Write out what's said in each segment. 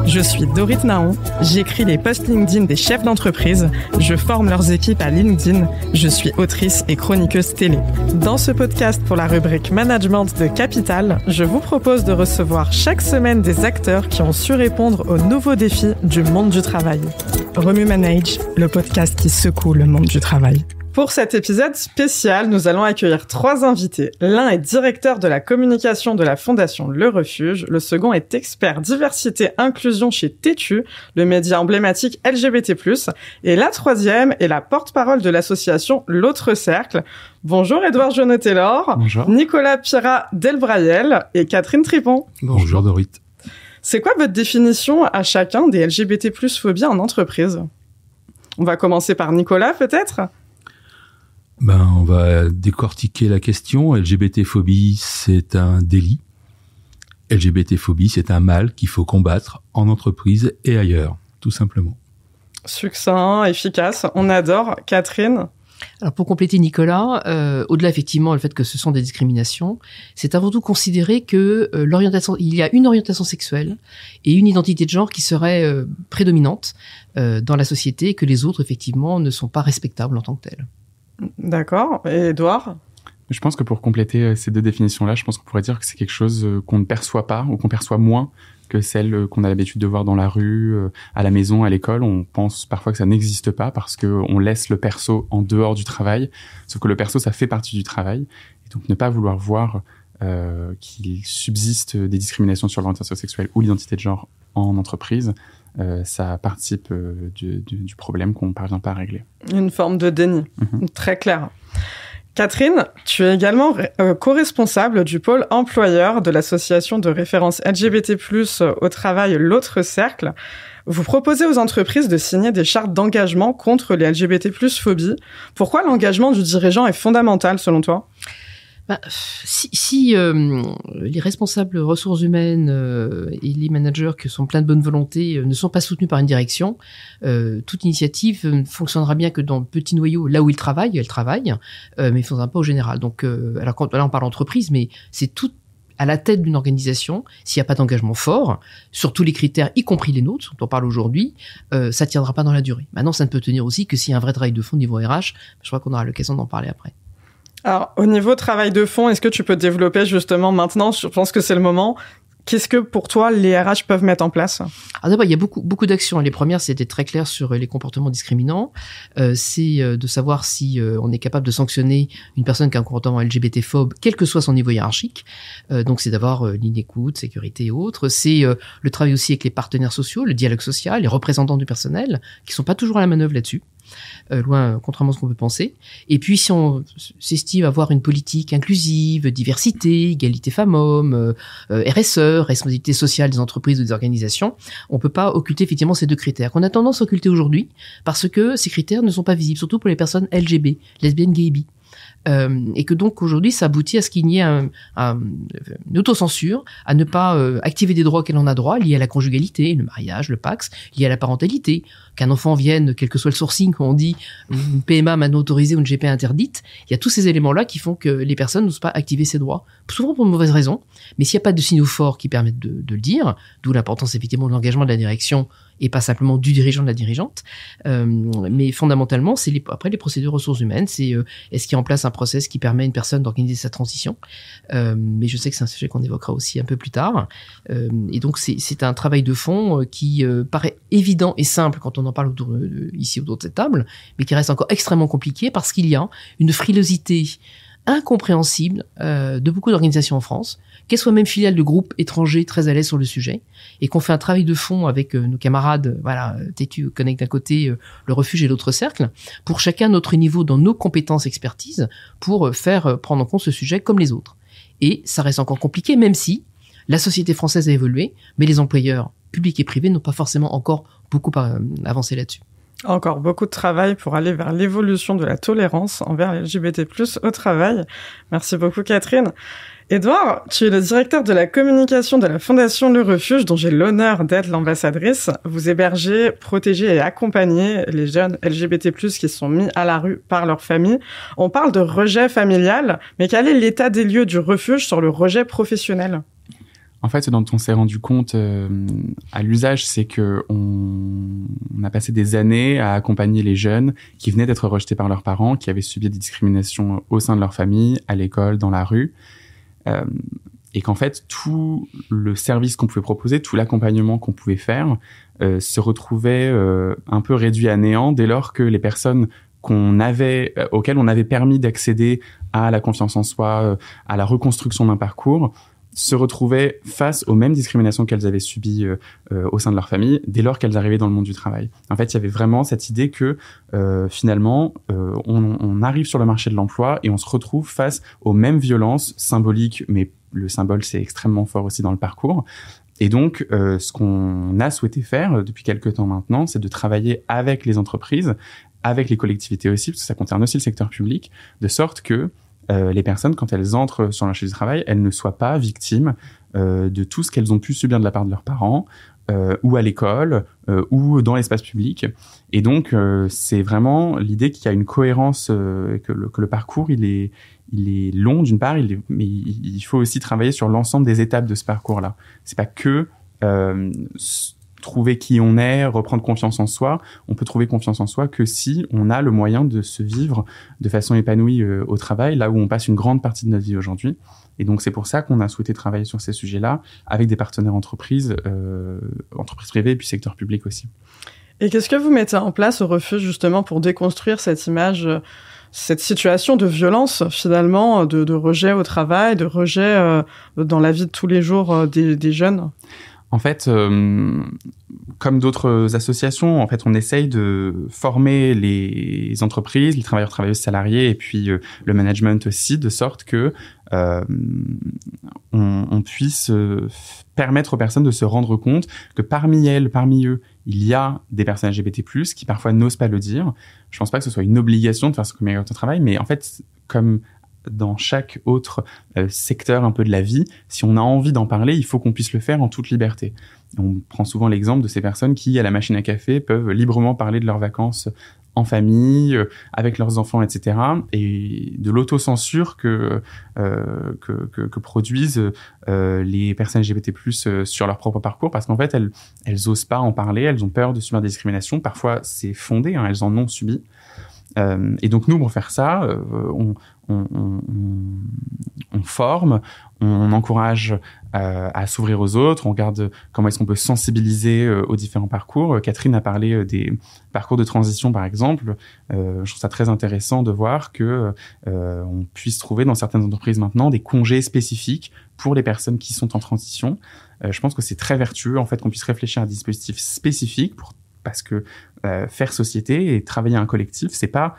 Je suis Dorit Naon, j'écris les posts LinkedIn des chefs d'entreprise, je forme leurs équipes à LinkedIn, je suis autrice et chroniqueuse télé. Dans ce podcast pour la rubrique Management de Capital, je vous propose de recevoir chaque semaine des acteurs qui ont su répondre aux nouveaux défis du monde du travail. Remue Manage, le podcast qui secoue le monde du travail. Pour cet épisode spécial, nous allons accueillir 3 invités. L'un est directeur de la communication de la Fondation Le Refuge. Le second est expert diversité inclusion chez Tétu, le média emblématique LGBT+. Et la troisième est la porte-parole de l'association L'Autre Cercle. Bonjour Édouard Jonot-Taylor. Bonjour. Nicolas Pirat-Delbrayel et Catherine Tripon. Bonjour Dorit. C'est quoi votre définition à chacun des LGBT+ phobies en entreprise? On va commencer par Nicolas peut-être? On va décortiquer la question. LGBT-phobie, c'est un délit. LGBT-phobie, c'est un mal qu'il faut combattre en entreprise et ailleurs, tout simplement. Succinct, efficace, on adore. Catherine? Alors pour compléter Nicolas, au-delà effectivement le fait que ce sont des discriminations, c'est avant tout considérer que il y a une orientation sexuelle et une identité de genre qui serait prédominante dans la société et que les autres effectivement ne sont pas respectables en tant que tels. D'accord. Et Édouard? Je pense que pour compléter ces deux définitions-là, je pense qu'on pourrait dire que c'est quelque chose qu'on ne perçoit pas ou qu'on perçoit moins que celle qu'on a l'habitude de voir dans la rue, à la maison, à l'école. On pense parfois que ça n'existe pas parce qu'on laisse le perso en dehors du travail. Sauf que le perso, ça fait partie du travail. Et donc ne pas vouloir voir qu'il subsiste des discriminations sur l'orientation sexuelle ou l'identité de genre en entreprise, ça participe du problème qu'on ne parvient pas à régler. Une forme de déni, très clair. Catherine, tu es également co-responsable du pôle employeur de l'association de référence LGBT+, au travail L'Autre Cercle. Vous proposez aux entreprises de signer des chartes d'engagement contre les LGBT+ phobies. Pourquoi l'engagement du dirigeant est fondamental selon toi ? Si les responsables ressources humaines et les managers qui sont pleins de bonne volonté ne sont pas soutenus par une direction, toute initiative ne fonctionnera bien que dans le petit noyau, là où elle travaille, mais ne fonctionnera pas au général. Donc, alors là on parle d'entreprise, mais c'est tout à la tête d'une organisation. S'il n'y a pas d'engagement fort, sur tous les critères, y compris les nôtres, dont on parle aujourd'hui, ça ne tiendra pas dans la durée. Maintenant, ça ne peut tenir aussi que s'il y a un vrai travail de fond au niveau RH. Je crois qu'on aura l'occasion d'en parler après. Alors, au niveau travail de fond, est-ce que tu peux développer justement maintenant, je pense que c'est le moment, qu'est-ce que pour toi les RH peuvent mettre en place ? Alors d'abord, il y a beaucoup d'actions. Les premières, c'était très clair sur les comportements discriminants. C'est de savoir si on est capable de sanctionner une personne qui a un comportement LGBT-phobe, quel que soit son niveau hiérarchique. Donc c'est d'avoir ligne d'écoute, sécurité et autres. C'est le travail aussi avec les partenaires sociaux, le dialogue social, les représentants du personnel, qui sont pas toujours à la manœuvre là-dessus. Loin, contrairement à ce qu'on peut penser. Et puis, si on s'estime avoir une politique inclusive, diversité, égalité femmes-hommes, RSE, responsabilité sociale des entreprises ou des organisations, on peut pas occulter effectivement ces deux critères qu'on a tendance à occulter aujourd'hui parce que ces critères ne sont pas visibles, surtout pour les personnes LGB, lesbiennes, gays et bi. Et que donc aujourd'hui ça aboutit à ce qu'il y ait une autocensure, à ne pas activer des droits qu'elle en a droit, liés à la conjugalité, le mariage, le Pacs, liés à la parentalité, qu'un enfant vienne, quel que soit le sourcing, comme on dit, une PMA maintenant autorisée ou une GPA interdite, il y a tous ces éléments-là qui font que les personnes n'osent pas activer ces droits, souvent pour de mauvaises raisons, mais s'il n'y a pas de signaux forts qui permettent de le dire, d'où l'importance effectivement de l'engagement de la direction et pas simplement du dirigeant de la dirigeante, mais fondamentalement c'est après les procédures ressources humaines, c'est est-ce qu'il y a en place un process qui permet à une personne d'organiser sa transition, mais je sais que c'est un sujet qu'on évoquera aussi un peu plus tard, et donc c'est un travail de fond qui paraît évident et simple quand on en parle ici autour de cette table, mais qui reste encore extrêmement compliqué parce qu'il y a une frilosité incompréhensible de beaucoup d'organisations en France, qu'elles soient même filiales de groupes étrangers très à l'aise sur le sujet, et qu'on fait un travail de fond avec nos camarades, Tétu Connect d'un côté, Le Refuge et l'Autre Cercle, pour chacun notre niveau dans nos compétences expertise, pour faire prendre en compte ce sujet comme les autres. Et ça reste encore compliqué, même si la société française a évolué, mais les employeurs publics et privés n'ont pas forcément encore beaucoup avancé là-dessus. Encore beaucoup de travail pour aller vers l'évolution de la tolérance envers les LGBT+ au travail. Merci beaucoup Catherine. Édouard, tu es le directeur de la communication de la Fondation Le Refuge, dont j'ai l'honneur d'être l'ambassadrice. Vous hébergez, protégez et accompagnez les jeunes LGBT+, qui sont mis à la rue par leur famille. On parle de rejet familial, mais quel est l'état des lieux du refuge sur le rejet professionnel ? En fait, ce dont on s'est rendu compte à l'usage, c'est que on a passé des années à accompagner les jeunes qui venaient d'être rejetés par leurs parents, qui avaient subi des discriminations au sein de leur famille, à l'école, dans la rue, et qu'en fait, tout le service qu'on pouvait proposer, tout l'accompagnement qu'on pouvait faire, se retrouvait un peu réduit à néant dès lors que les personnes auxquelles on avait permis d'accéder à la confiance en soi, à la reconstruction d'un parcours, se retrouvaient face aux mêmes discriminations qu'elles avaient subies au sein de leur famille dès lors qu'elles arrivaient dans le monde du travail. En fait, il y avait vraiment cette idée que finalement, on arrive sur le marché de l'emploi et on se retrouve face aux mêmes violences symboliques, mais le symbole, c'est extrêmement fort aussi dans le parcours. Et donc, ce qu'on a souhaité faire depuis quelques temps maintenant, c'est de travailler avec les entreprises, avec les collectivités aussi, parce que ça concerne aussi le secteur public, de sorte que les personnes, quand elles entrent sur le marché du travail, elles ne soient pas victimes de tout ce qu'elles ont pu subir de la part de leurs parents, ou à l'école, ou dans l'espace public. Et donc, c'est vraiment l'idée qu'il y a une cohérence, que le parcours, il est long d'une part, mais il faut aussi travailler sur l'ensemble des étapes de ce parcours-là. C'est pas que trouver qui on est, reprendre confiance en soi. On peut trouver confiance en soi que si on a le moyen de se vivre de façon épanouie au travail, là où on passe une grande partie de notre vie aujourd'hui. Et donc, c'est pour ça qu'on a souhaité travailler sur ces sujets-là avec des partenaires entreprises privées et puis secteur public aussi. Et qu'est-ce que vous mettez en place au refuge justement pour déconstruire cette image, cette situation de violence finalement, de rejet au travail, de rejet dans la vie de tous les jours des jeunes ? En fait, comme d'autres associations, en fait, on essaye de former les entreprises, les travailleurs, travailleuses, salariés, et puis le management aussi, de sorte que on puisse permettre aux personnes de se rendre compte que parmi eux, il y a des personnes LGBT+, qui parfois n'osent pas le dire. Je pense pas que ce soit une obligation de faire ce comité de travail, mais en fait, comme dans chaque autre secteur un peu de la vie, si on a envie d'en parler, il faut qu'on puisse le faire en toute liberté. On prend souvent l'exemple de ces personnes qui, à la machine à café, peuvent librement parler de leurs vacances en famille, avec leurs enfants, etc. Et de l'autocensure que produisent les personnes LGBT+, sur leur propre parcours, parce qu'en fait, elles osent pas en parler, elles ont peur de subir des discriminations. Parfois, c'est fondé, elles en ont subi. Et donc, nous, pour faire ça, on forme, on encourage à s'ouvrir aux autres, on regarde comment est-ce qu'on peut sensibiliser aux différents parcours. Catherine a parlé des parcours de transition, par exemple. Je trouve ça très intéressant de voir que on puisse trouver dans certaines entreprises maintenant des congés spécifiques pour les personnes qui sont en transition. Je pense que c'est très vertueux, en fait, qu'on puisse réfléchir à des dispositifs spécifiques parce que faire société et travailler un collectif, c'est pas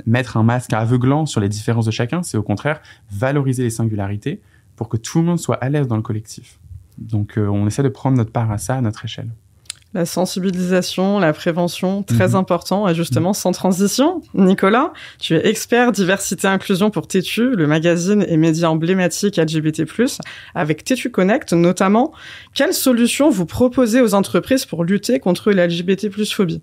mettre un masque aveuglant sur les différences de chacun, c'est au contraire valoriser les singularités pour que tout le monde soit à l'aise dans le collectif. Donc on essaie de prendre notre part à ça à notre échelle. La sensibilisation, la prévention, très important. Et justement, sans transition, Nicolas, tu es expert diversité inclusion pour Tétu, le magazine et média emblématique LGBT+, avec Tétu Connect notamment. Quelles solutions vous proposez aux entreprises pour lutter contre la LGBT+ phobie ?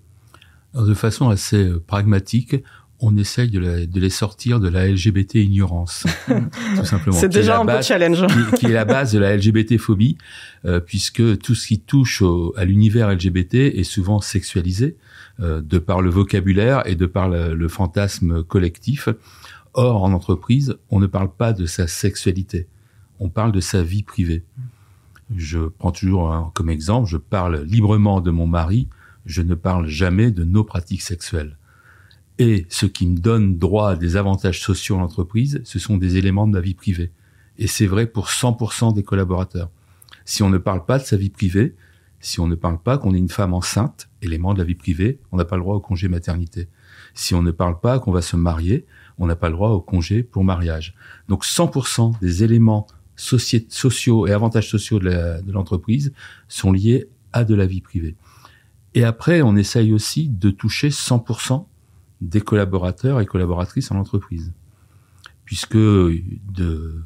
Alors, de façon assez pragmatique, on essaye de les sortir de la LGBT ignorance, tout simplement. C'est déjà un beau challenge. qui est la base de la LGBT phobie, puisque tout ce qui touche à l'univers LGBT est souvent sexualisé, de par le vocabulaire et de par le fantasme collectif. Or, en entreprise, on ne parle pas de sa sexualité, on parle de sa vie privée. Je prends toujours comme exemple, je parle librement de mon mari, je ne parle jamais de nos pratiques sexuelles. Et ce qui me donne droit à des avantages sociaux en entreprise, ce sont des éléments de ma vie privée. Et c'est vrai pour 100% des collaborateurs. Si on ne parle pas de sa vie privée, si on ne parle pas qu'on est une femme enceinte, élément de la vie privée, on n'a pas le droit au congé maternité. Si on ne parle pas qu'on va se marier, on n'a pas le droit au congé pour mariage. Donc 100% des éléments sociaux et avantages sociaux de l'entreprise sont liés à de la vie privée. Et après, on essaye aussi de toucher 100% des collaborateurs et collaboratrices en entreprise. Puisque de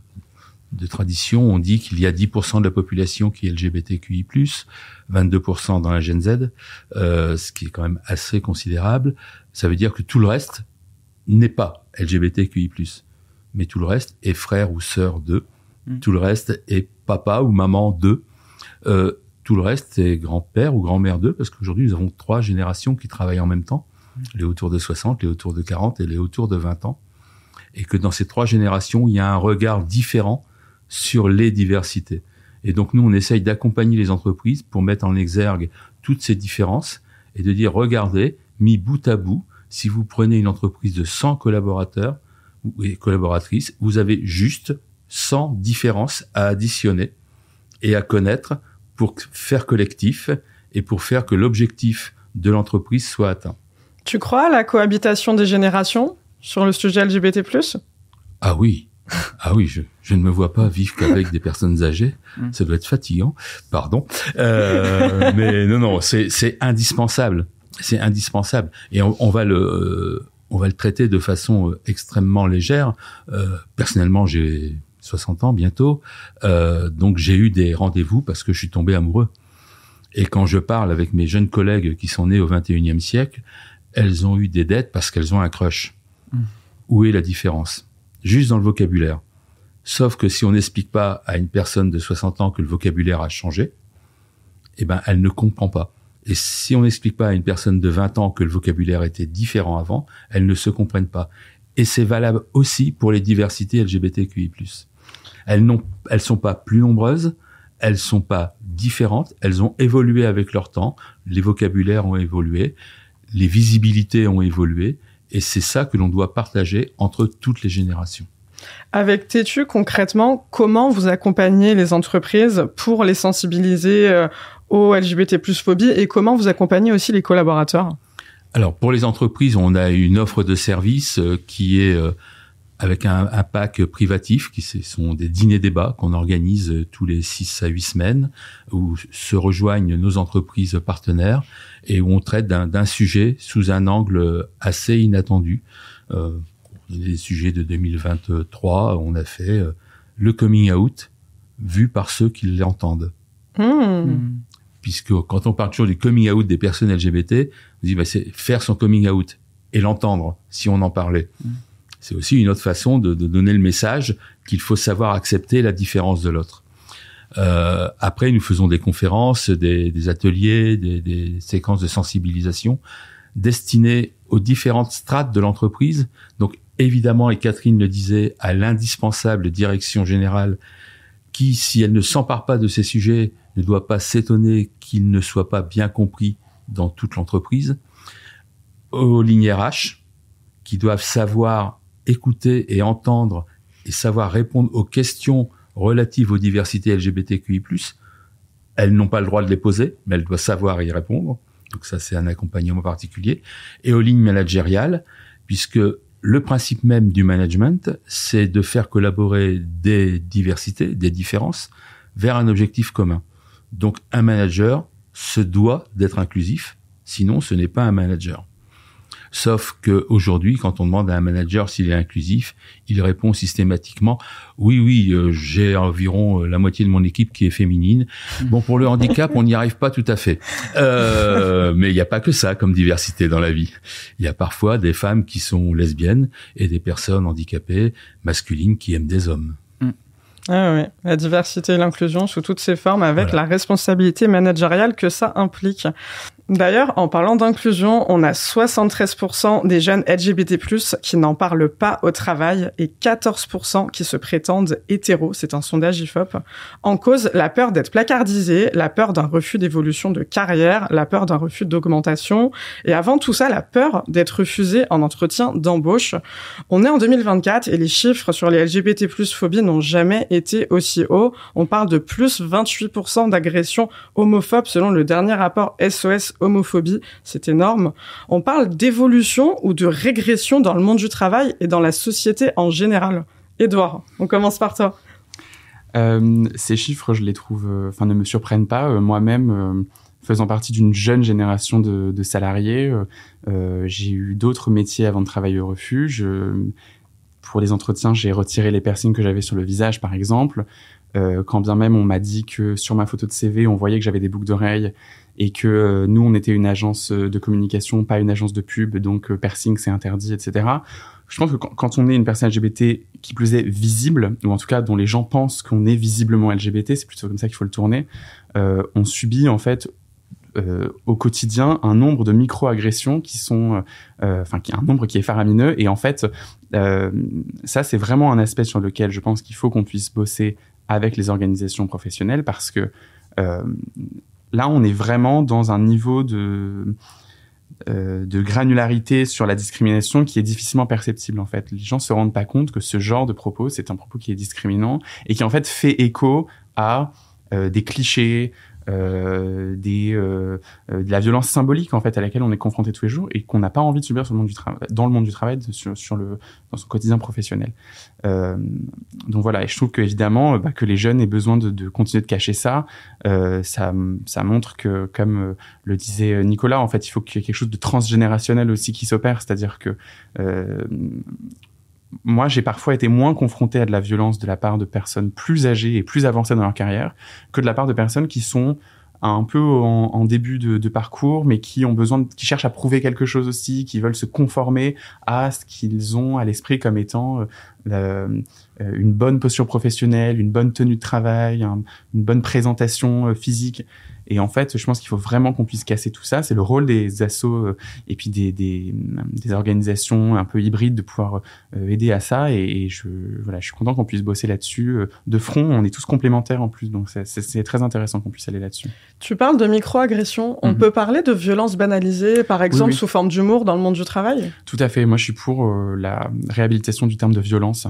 tradition, on dit qu'il y a 10% de la population qui est LGBTQI+, 22% dans la Gen Z, ce qui est quand même assez considérable. Ça veut dire que tout le reste n'est pas LGBTQI+, mais tout le reste est frère ou sœur d'eux. Tout le reste est papa ou maman d'eux. Tout le reste est grand-père ou grand-mère d'eux, parce qu'aujourd'hui, nous avons 3 générations qui travaillent en même temps. Les autour de 60, les autour de 40 et les autour de 20 ans. Et que dans ces 3 générations, il y a un regard différent sur les diversités. Et donc, nous, on essaye d'accompagner les entreprises pour mettre en exergue toutes ces différences et de dire, regardez, mis bout à bout, si vous prenez une entreprise de 100 collaborateurs et collaboratrices, vous avez juste 100 différences à additionner et à connaître pour faire collectif et pour faire que l'objectif de l'entreprise soit atteint. Tu crois à la cohabitation des générations sur le sujet LGBT+? Ah oui. Ah oui, je ne me vois pas vivre qu'avec des personnes âgées. Ça doit être fatigant. Pardon. Mais non, c'est indispensable. C'est indispensable. Et on va le traiter de façon extrêmement légère. Personnellement, j'ai 60 ans bientôt. Donc j'ai eu des rendez-vous parce que je suis tombé amoureux. Et quand je parle avec mes jeunes collègues qui sont nés au 21e siècle, elles ont eu des dettes parce qu'elles ont un crush. Où est la différence? Juste dans le vocabulaire. Sauf que si on n'explique pas à une personne de 60 ans que le vocabulaire a changé, eh ben, elle ne comprend pas. Et si on n'explique pas à une personne de 20 ans que le vocabulaire était différent avant, elles ne se comprennent pas. Et c'est valable aussi pour les diversités LGBTQI+. Elles sont pas plus nombreuses, elles sont pas différentes, elles ont évolué avec leur temps, les vocabulaires ont évolué, les visibilités ont évolué, et c'est ça que l'on doit partager entre toutes les générations. Avec Tétu, concrètement, comment vous accompagnez les entreprises pour les sensibiliser aux LGBT+ phobie et comment vous accompagnez aussi les collaborateurs? Alors, pour les entreprises, on a une offre de service qui est avec un pack privatif, ce sont des dîners-débats qu'on organise tous les 6 à 8 semaines, où se rejoignent nos entreprises partenaires et où on traite d'un sujet sous un angle assez inattendu. Les sujets de 2023, on a fait le coming out vu par ceux qui l'entendent. Puisque quand on parle toujours du coming out des personnes LGBT, on dit c'est faire son coming out et l'entendre si on en parlait. C'est aussi une autre façon de donner le message qu'il faut savoir accepter la différence de l'autre. Après, nous faisons des conférences, des ateliers, des séquences de sensibilisation destinées aux différentes strates de l'entreprise. Donc, évidemment, et Catherine le disait, à l'indispensable direction générale qui, si elle ne s'empare pas de ces sujets, ne doit pas s'étonner qu'ils ne soient pas bien compris dans toute l'entreprise. Aux lignes RH, qui doivent savoir écouter et entendre et savoir répondre aux questions relatives aux diversités LGBTQI+. Elles n'ont pas le droit de les poser, mais elles doivent savoir y répondre. Donc ça, c'est un accompagnement particulier. Et aux lignes managériales, puisque le principe même du management, c'est de faire collaborer des diversités, des différences, vers un objectif commun. Donc un manager se doit d'être inclusif, sinon ce n'est pas un manager. Sauf que aujourd'hui, quand on demande à un manager s'il est inclusif, il répond systématiquement « Oui, j'ai environ la moitié de mon équipe qui est féminine. Bon, pour le handicap, on n'y arrive pas tout à fait. » Mais il n'y a pas que ça comme diversité dans la vie. Il y a parfois des femmes qui sont lesbiennes et des personnes handicapées masculines qui aiment des hommes. Ah oui, la diversité et l'inclusion sous toutes ses formes avec la responsabilité managériale que ça implique. D'ailleurs, en parlant d'inclusion, on a 73% des jeunes LGBT+, qui n'en parlent pas au travail et 14% qui se prétendent hétéros. C'est un sondage IFOP. En cause, la peur d'être placardisé, la peur d'un refus d'évolution de carrière, la peur d'un refus d'augmentation et avant tout ça, la peur d'être refusé en entretien d'embauche. On est en 2024 et les chiffres sur les LGBT+ phobies n'ont jamais été aussi hauts. On parle de plus 28% d'agressions homophobes selon le dernier rapport SOS homophobie, c'est énorme. On parle d'évolution ou de régression dans le monde du travail et dans la société en général. Édouard, on commence par toi. Ces chiffres, je les trouve, ne me surprennent pas. Moi-même, faisant partie d'une jeune génération de salariés, j'ai eu d'autres métiers avant de travailler au refuge. Pour les entretiens, j'ai retiré les piercings que j'avais sur le visage, par exemple. quand bien même on m'a dit que sur ma photo de CV, on voyait que j'avais des boucles d'oreilles et que nous, on était une agence de communication, pas une agence de pub, donc piercing, c'est interdit, etc. Je pense que quand on est une personne LGBT qui plus est visible, ou en tout cas dont les gens pensent qu'on est visiblement LGBT, c'est plutôt comme ça qu'il faut le tourner, on subit en fait au quotidien un nombre de micro-agressions qui sont, un nombre qui est faramineux. Et en fait, ça c'est vraiment un aspect sur lequel je pense qu'il faut qu'on puisse bosser avec les organisations professionnelles, parce que là on est vraiment dans un niveau de granularité sur la discrimination qui est difficilement perceptible en fait. Les gens se rendent pas compte que ce genre de propos, c'est un propos qui est discriminant et qui en fait fait écho à des clichés, de la violence symbolique en fait à laquelle on est confronté tous les jours et qu'on n'a pas envie de subir dans le monde du travail, dans son quotidien professionnel. Donc voilà, et je trouve que évidemment que les jeunes aient besoin de continuer de cacher ça, ça montre que, comme le disait Nicolas, en fait il faut qu'il y ait quelque chose de transgénérationnel aussi qui s'opère, c'est-à-dire que moi, j'ai parfois été moins confronté à de la violence de la part de personnes plus âgées et plus avancées dans leur carrière que de la part de personnes qui sont un peu en début de parcours, mais qui ont qui cherchent à prouver quelque chose aussi, qui veulent se conformer à ce qu'ils ont à l'esprit comme étant une bonne posture professionnelle, une bonne tenue de travail, une bonne présentation physique. Et en fait, je pense qu'il faut vraiment qu'on puisse casser tout ça. C'est le rôle des assos et puis des organisations un peu hybrides de pouvoir aider à ça. Et je suis content qu'on puisse bosser là-dessus de front. On est tous complémentaires en plus, donc c'est très intéressant qu'on puisse aller là-dessus. Tu parles de micro-agressions. On peut parler de violences banalisées, par exemple, sous forme d'humour dans le monde du travail ? Tout à fait. Moi, je suis pour la réhabilitation du terme de violence.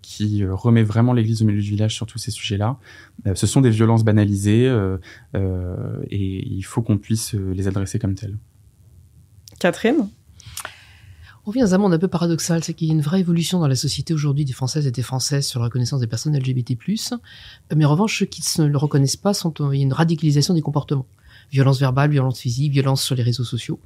Qui remet vraiment l'église au milieu du village sur tous ces sujets-là. Ce sont des violences banalisées et il faut qu'on puisse les adresser comme telles. Catherine ? On vient à un monde un peu paradoxal, c'est qu'il y a une vraie évolution dans la société aujourd'hui des Françaises et des Françaises sur la reconnaissance des personnes LGBT+, mais en revanche, ceux qui ne le reconnaissent pas, il y a une radicalisation des comportements. Violence verbale, violence physique, violence sur les réseaux sociaux.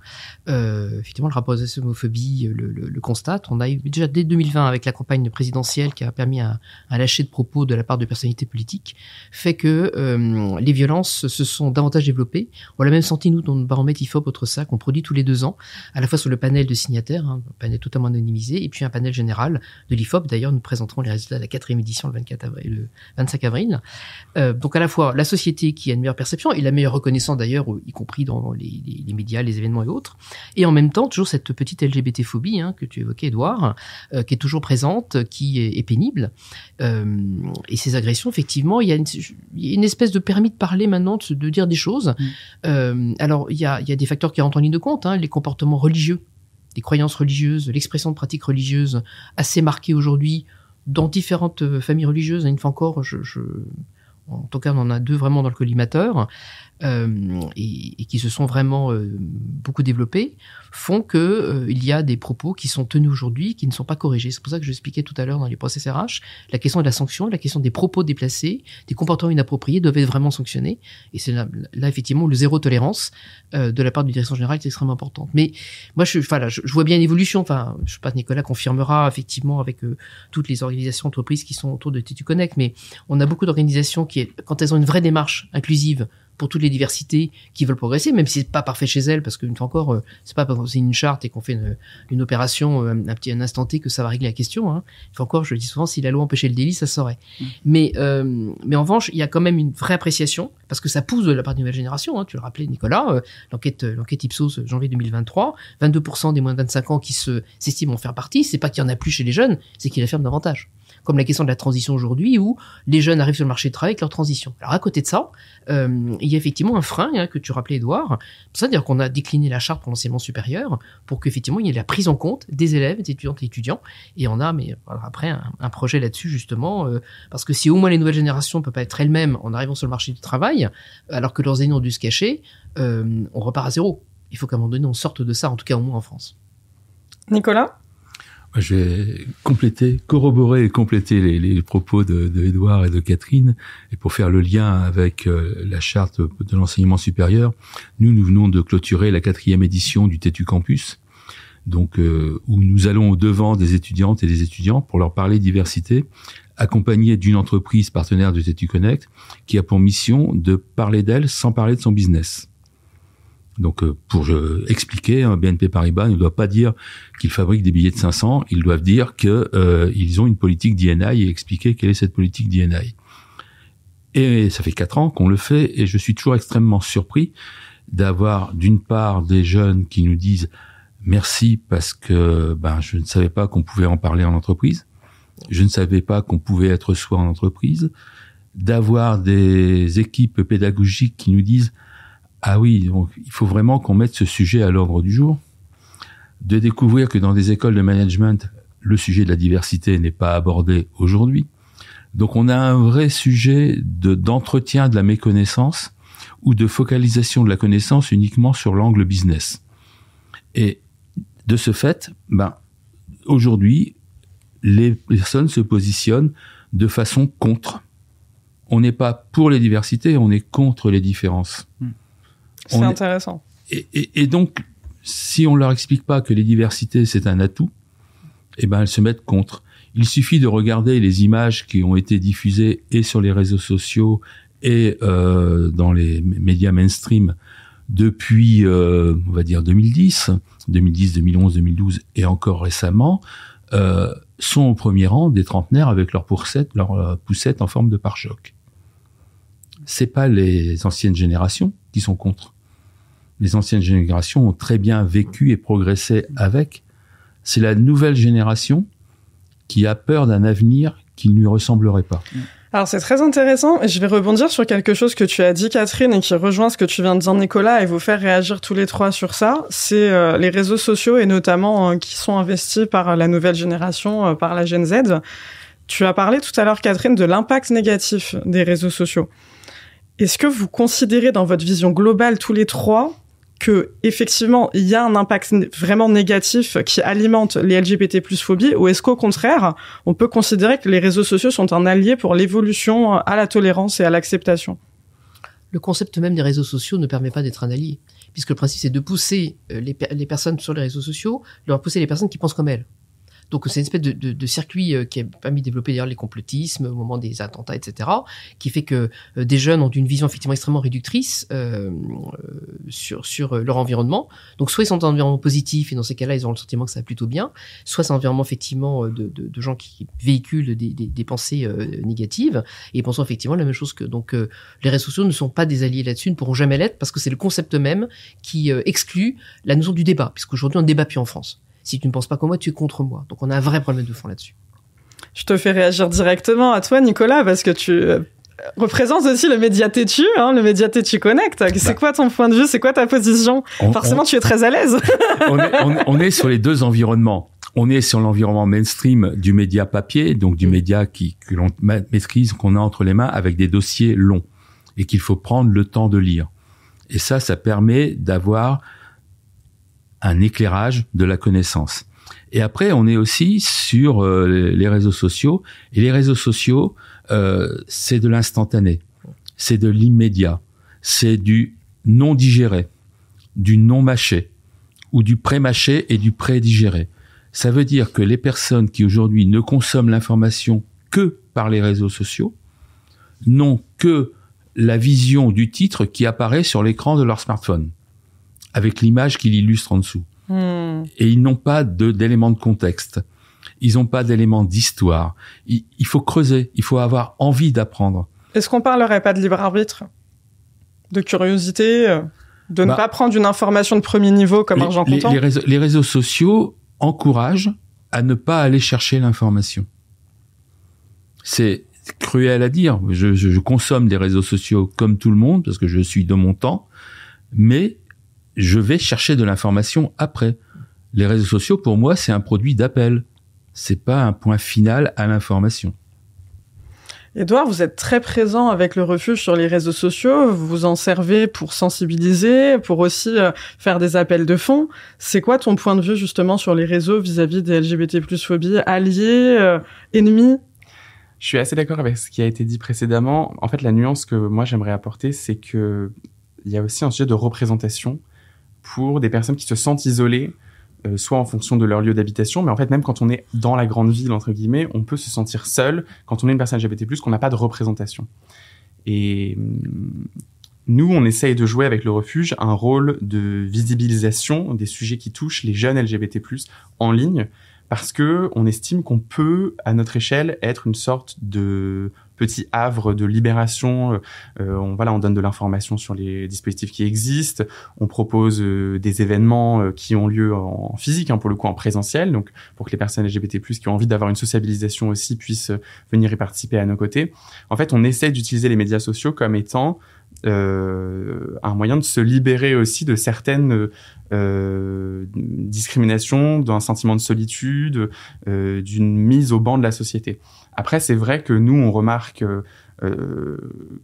Effectivement, le rapport de homophobie le constate. On a eu déjà dès 2020, avec la campagne présidentielle qui a permis un lâcher de propos de la part de personnalités politiques, fait que les violences se sont davantage développées. On l'a même senti, nous, dans le baromètre IFOP Autre-Ça, qu'on produit tous les 2 ans, à la fois sur le panel de signataires, un panel totalement anonymisé, et puis un panel général de l'IFOP. D'ailleurs, nous présenterons les résultats de la 4e édition le 25 avril. Donc à la fois la société qui a une meilleure perception et la meilleure reconnaissance d'ailleurs, y compris dans les médias, les événements et autres. Et en même temps, toujours cette petite LGBT-phobie que tu évoquais, Edouard, qui est toujours présente, qui est pénible. Et ces agressions, effectivement, il y a une espèce de permis de parler maintenant, de dire des choses. Alors, il y a des facteurs qui rentrent en ligne de compte, les comportements religieux, les croyances religieuses, l'expression de pratiques religieuses assez marquées aujourd'hui dans différentes familles religieuses. Une fois encore, en tout cas, on en a 2 vraiment dans le collimateur, et qui se sont vraiment beaucoup développés, font que il y a des propos qui sont tenus aujourd'hui qui ne sont pas corrigés. C'est pour ça que je expliquais tout à l'heure dans les process RH, la question de la sanction, la question des propos déplacés, des comportements inappropriés doivent être vraiment sanctionnés. Et c'est là effectivement, le zéro tolérance de la part du direction générale est extrêmement importante. Mais moi, je vois bien une évolution. Enfin, je sais pas, Nicolas confirmera effectivement avec toutes les organisations entreprises qui sont autour de Tétu Connect, mais on a beaucoup d'organisations qui, quand elles ont une vraie démarche inclusive pour toutes les diversités qui veulent progresser, même si c'est pas parfait chez elles, parce qu'une fois encore, c'est pas parce qu'on signe une charte et qu'on fait une opération un instant T que ça va régler la question. Une fois encore, je le dis souvent, si la loi empêchait le délit, ça se saurait. Mais en revanche, il y a quand même une vraie appréciation, parce que ça pousse de la part de nouvelle génération. Tu le rappelais, Nicolas, l'enquête Ipsos janvier 2023, 22% des moins de 25 ans qui s'estiment en faire partie, c'est pas qu'il y en a plus chez les jeunes, c'est qu'ils la ferment davantage. Comme la question de la transition aujourd'hui, où les jeunes arrivent sur le marché du travail avec leur transition. Alors à côté de ça, il y a effectivement un frein que tu rappelais, Edouard. C'est-à-dire qu'on a décliné la charte pour l'enseignement supérieur pour qu'effectivement il y ait la prise en compte des élèves, des étudiantes et étudiants. Et on a, après, un projet là-dessus justement, parce que si au moins les nouvelles générations ne peuvent pas être elles-mêmes en arrivant sur le marché du travail, alors que leurs aînés ont dû se cacher, on repart à zéro. Il faut qu'à un moment donné on sorte de ça, en tout cas au moins en France. Nicolas ? Je vais corroborer et compléter les propos de Edouard et de Catherine. Et pour faire le lien avec la charte de l'enseignement supérieur, nous venons de clôturer la 4e édition du Tétu Campus, donc où nous allons au devant des étudiantes et des étudiants pour leur parler diversité, accompagné d'une entreprise partenaire de TTU Connect qui a pour mission de parler d'elle sans parler de son business. Donc, pour expliquer, BNP Paribas ne doit pas dire qu'ils fabriquent des billets de 500, ils doivent dire que ils ont une politique D&I et expliquer quelle est cette politique D&I. Et ça fait 4 ans qu'on le fait, et je suis toujours extrêmement surpris d'avoir d'une part des jeunes qui nous disent merci parce que je ne savais pas qu'on pouvait en parler en entreprise, je ne savais pas qu'on pouvait être soi en entreprise, d'avoir des équipes pédagogiques qui nous disent ah oui, donc il faut vraiment qu'on mette ce sujet à l'ordre du jour, de découvrir que dans des écoles de management, le sujet de la diversité n'est pas abordé aujourd'hui. Donc on a un vrai sujet d'entretien de la méconnaissance ou de focalisation de la connaissance uniquement sur l'angle business. Et de ce fait, aujourd'hui, les personnes se positionnent de façon contre. On n'est pas pour les diversités, on est contre les différences. C'est intéressant. Et donc, si on leur explique pas que les diversités c'est un atout, elles se mettent contre. Il suffit de regarder les images qui ont été diffusées et sur les réseaux sociaux et dans les médias mainstream depuis, on va dire 2010, 2011, 2012 et encore récemment, sont au premier rang des trentenaires avec leur poussette en forme de pare-choc. C'est pas les anciennes générations qui sont contre. Les anciennes générations ont très bien vécu et progressé avec. C'est la nouvelle génération qui a peur d'un avenir qui ne lui ressemblerait pas. Alors c'est très intéressant et je vais rebondir sur quelque chose que tu as dit Catherine et qui rejoint ce que tu viens de dire Nicolas et vous faire réagir tous les trois sur ça. C'est les réseaux sociaux et notamment qui sont investis par la nouvelle génération, par la Gen Z. Tu as parlé tout à l'heure Catherine de l'impact négatif des réseaux sociaux. Est-ce que vous considérez dans votre vision globale tous les trois que effectivement il y a un impact vraiment négatif qui alimente les LGBT+ phobies, ou est-ce qu'au contraire on peut considérer que les réseaux sociaux sont un allié pour l'évolution à la tolérance et à l'acceptation? Le concept même des réseaux sociaux ne permet pas d'être un allié, puisque le principe c'est de pousser les personnes sur les réseaux sociaux, de leur pousser les personnes qui pensent comme elles. Donc c'est une espèce de circuit qui a permis de développer d'ailleurs les complotismes au moment des attentats, etc., qui fait que des jeunes ont une vision effectivement extrêmement réductrice sur leur environnement. Donc soit ils sont dans un environnement positif et dans ces cas-là ils ont le sentiment que ça va plutôt bien, soit c'est un environnement effectivement de gens qui véhiculent des pensées négatives et ils pensent effectivement la même chose que. Donc les réseaux sociaux ne sont pas des alliés là-dessus, ne pourront jamais l'être parce que c'est le concept même qui exclut la notion du débat, puisqu'aujourd'hui on ne débat plus en France. Si tu ne penses pas comme moi, tu es contre moi. Donc, on a un vrai problème de fond là-dessus. Je te fais réagir directement à toi, Nicolas, parce que tu représentes aussi le média TTU, le média TTU Connect. C'est quoi ton point de vue? C'est quoi ta position? Forcément, tu es très à l'aise. on est sur les deux environnements. On est sur l'environnement mainstream du média papier, donc du média que l'on maîtrise, qu'on a entre les mains avec des dossiers longs et qu'il faut prendre le temps de lire. Et ça permet d'avoir un éclairage de la connaissance. Et après, on est aussi sur les réseaux sociaux. Et les réseaux sociaux, c'est de l'instantané, c'est de l'immédiat, c'est du non digéré, du non mâché, ou du pré-mâché et du pré-digéré. Ça veut dire que les personnes qui aujourd'hui ne consomment l'information que par les réseaux sociaux n'ont que la vision du titre qui apparaît sur l'écran de leur smartphone, avec l'image qui l'illustre en dessous. Et ils n'ont pas d'éléments de contexte. Ils n'ont pas d'éléments d'histoire. Il faut creuser. Il faut avoir envie d'apprendre. Est-ce qu'on parlerait pas de libre arbitre? De curiosité? De ne pas prendre une information de premier niveau comme argent comptant? Les réseaux sociaux encouragent à ne pas aller chercher l'information. C'est cruel à dire. Je consomme des réseaux sociaux comme tout le monde parce que je suis de mon temps, mais je vais chercher de l'information après. Les réseaux sociaux, pour moi, c'est un produit d'appel. C'est pas un point final à l'information. Édouard, vous êtes très présent avec le refuge sur les réseaux sociaux. Vous vous en servez pour sensibiliser, pour aussi faire des appels de fonds. C'est quoi ton point de vue justement sur les réseaux vis-à-vis des LGBT+ phobies, alliés, ennemis? Je suis assez d'accord avec ce qui a été dit précédemment. En fait, la nuance que moi j'aimerais apporter, c'est que il y a aussi un sujet de représentation pour des personnes qui se sentent isolées soit en fonction de leur lieu d'habitation, mais en fait même quand on est dans la grande ville entre guillemets, on peut se sentir seul quand on est une personne LGBT+, qu'on n'a pas de représentation. Et nous, on essaye de jouer avec le refuge un rôle de visibilisation des sujets qui touchent les jeunes LGBT+, en ligne, parce que on estime qu'on peut, à notre échelle, être une sorte de petit havre de libération. On donne de l'information sur les dispositifs qui existent. On propose des événements qui ont lieu en physique, pour le coup en présentiel, donc pour que les personnes LGBT+, qui ont envie d'avoir une sociabilisation aussi, puissent venir y participer à nos côtés. En fait, on essaie d'utiliser les médias sociaux comme étant un moyen de se libérer aussi de certaines discriminations, d'un sentiment de solitude, d'une mise au banc de la société. Après, c'est vrai que nous, on remarque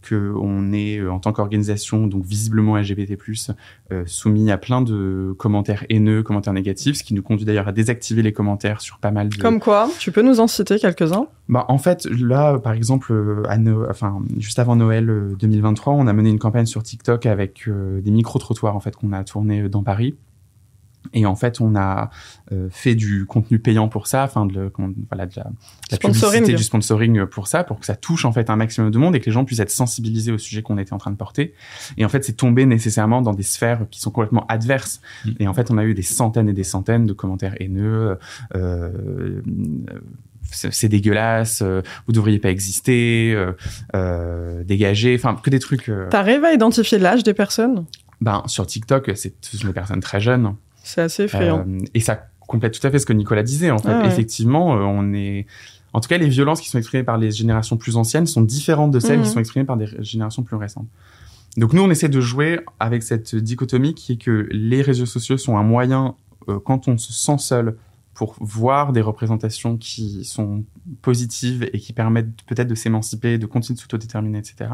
qu'on est, en tant qu'organisation, donc visiblement LGBT+, soumis à plein de commentaires haineux, commentaires négatifs, ce qui nous conduit d'ailleurs à désactiver les commentaires sur pas mal de... Comme quoi? Tu peux nous en citer quelques-uns? En fait, là, par exemple, juste avant Noël 2023, on a mené une campagne sur TikTok avec des micro-trottoirs, en fait, qu'on a tourné dans Paris. Et en fait, on a fait du contenu payant pour ça, de la publicité, du sponsoring pour ça, pour que ça touche en fait un maximum de monde et que les gens puissent être sensibilisés au sujet qu'on était en train de porter. Et en fait, c'est tombé nécessairement dans des sphères qui sont complètement adverses. Et en fait, on a eu des centaines et des centaines de commentaires haineux. C'est dégueulasse, vous devriez pas exister, dégagez, que des trucs. T'arrives à identifier l'âge des personnes? Sur TikTok, ce sont des personnes très jeunes. C'est assez effrayant. Et ça complète tout à fait ce que Nicolas disait. En fait, effectivement, on est. En tout cas, les violences qui sont exprimées par les générations plus anciennes sont différentes de celles qui sont exprimées par des générations plus récentes. Donc nous, on essaie de jouer avec cette dichotomie qui est que les réseaux sociaux sont un moyen, quand on se sent seul, pour voir des représentations qui sont positives et qui permettent peut-être de s'émanciper, de continuer de s'autodéterminer, etc.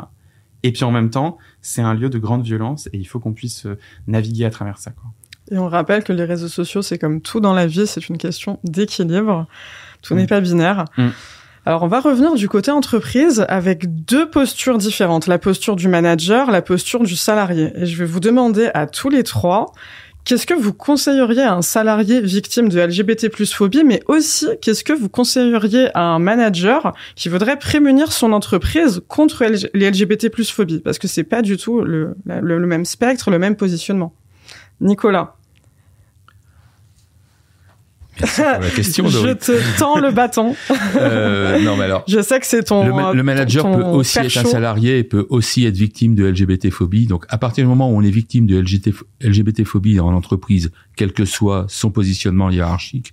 Et puis en même temps, c'est un lieu de grande violence et il faut qu'on puisse naviguer à travers ça, quoi. Et on rappelle que les réseaux sociaux, c'est comme tout dans la vie, c'est une question d'équilibre. Tout n'est pas binaire. Alors, on va revenir du côté entreprise avec deux postures différentes. La posture du manager, la posture du salarié. Et je vais vous demander à tous les trois, qu'est-ce que vous conseilleriez à un salarié victime de LGBT+ phobie, mais aussi, qu'est-ce que vous conseilleriez à un manager qui voudrait prémunir son entreprise contre les LGBT+ phobie? Parce que c'est pas du tout le même spectre, le même positionnement. Nicolas. Merci pour la question, Doris. Je te tends le bâton. Non, mais alors. Je sais que c'est le manager peut aussi être un salarié et peut aussi être victime de LGBT-phobie. Donc, à partir du moment où on est victime de LGBT-phobie dans l'entreprise, quel que soit son positionnement hiérarchique,